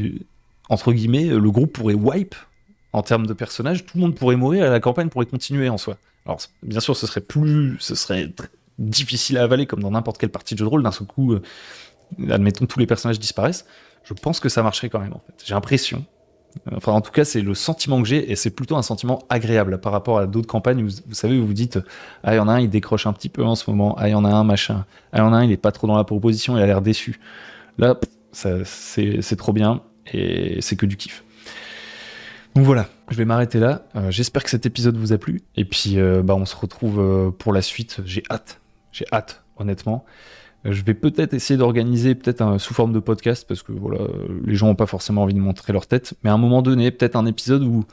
entre guillemets, le groupe pourrait wipe en termes de personnages. Tout le monde pourrait mourir et la campagne pourrait continuer en soi. Alors, bien sûr, ce serait difficile à avaler comme dans n'importe quelle partie de jeu de rôle. D'un seul coup, admettons, tous les personnages disparaissent. Je pense que ça marcherait quand même, en fait. J'ai l'impression. Enfin, en tout cas, c'est le sentiment que j'ai, et c'est plutôt un sentiment agréable par rapport à d'autres campagnes où, vous savez, vous vous dites « Ah, il y en a un, il décroche un petit peu en ce moment. Ah, il y en a un, machin. Ah, il y en a un, il est pas trop dans la proposition, il a l'air déçu. » Là, c'est trop bien, et c'est que du kiff. Donc voilà, je vais m'arrêter là. J'espère que cet épisode vous a plu, et puis on se retrouve pour la suite. J'ai hâte, honnêtement. Je vais peut-être essayer d'organiser sous forme de podcast, parce que voilà, les gens n'ont pas forcément envie de montrer leur tête, mais à un moment donné, peut-être un épisode où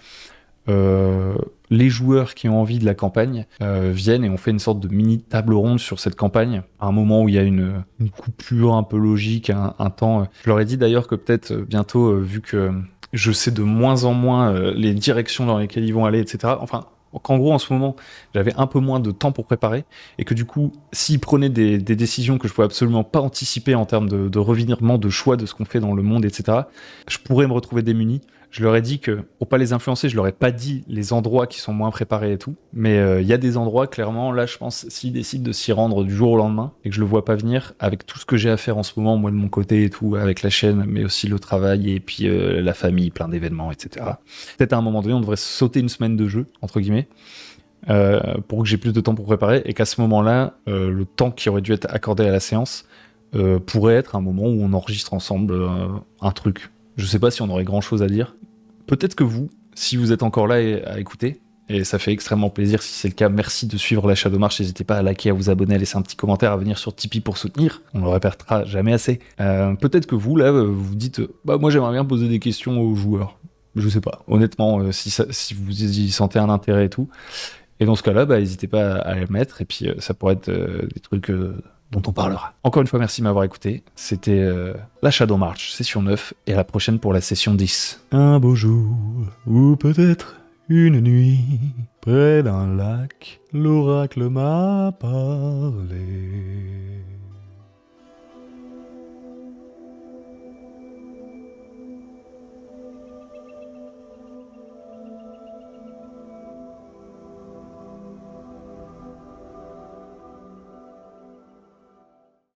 les joueurs qui ont envie de la campagne viennent et on fait une sorte de mini table ronde sur cette campagne, à un moment où il y a une coupure un peu logique, un temps. Je leur ai dit d'ailleurs que peut-être bientôt, vu que je sais de moins en moins les directions dans lesquelles ils vont aller, etc. Enfin, qu'en gros, en ce moment, j'avais un peu moins de temps pour préparer, et que du coup, s'ils prenaient des décisions que je pouvais absolument pas anticiper en termes de revirement, de choix de ce qu'on fait dans le monde, etc., je pourrais me retrouver démuni. Je leur ai dit que, pour pas les influencer, je leur ai pas dit les endroits qui sont moins préparés et tout, mais il y a des endroits, clairement, là, je pense, s'ils décident de s'y rendre du jour au lendemain, et que je le vois pas venir, avec tout ce que j'ai à faire en ce moment, moi de mon côté et tout, avec la chaîne, mais aussi le travail, et puis la famille, plein d'événements, etc. Peut-être à un moment donné, on devrait sauter une semaine de jeu, entre guillemets, pour que j'ai plus de temps pour préparer, et qu'à ce moment-là, le temps qui aurait dû être accordé à la séance pourrait être un moment où on enregistre ensemble un truc. Je sais pas si on aurait grand-chose à dire. Peut-être que vous, si vous êtes encore là à écouter, et ça fait extrêmement plaisir si c'est le cas, merci de suivre la Shadow March, n'hésitez pas à liker, à vous abonner, à laisser un petit commentaire, à venir sur Tipeee pour soutenir, on le répétera jamais assez. Peut-être que vous, là, vous vous dites, moi j'aimerais bien poser des questions aux joueurs. Je sais pas, honnêtement, si vous y sentez un intérêt et tout. Et dans ce cas-là, n'hésitez pas à les mettre, et puis ça pourrait être des trucs dont on parlera. Encore une fois, merci de m'avoir écouté. C'était la Shadow March, session 9, et à la prochaine pour la session 10. Un beau jour, ou peut-être une nuit, près d'un lac, l'oracle m'a parlé.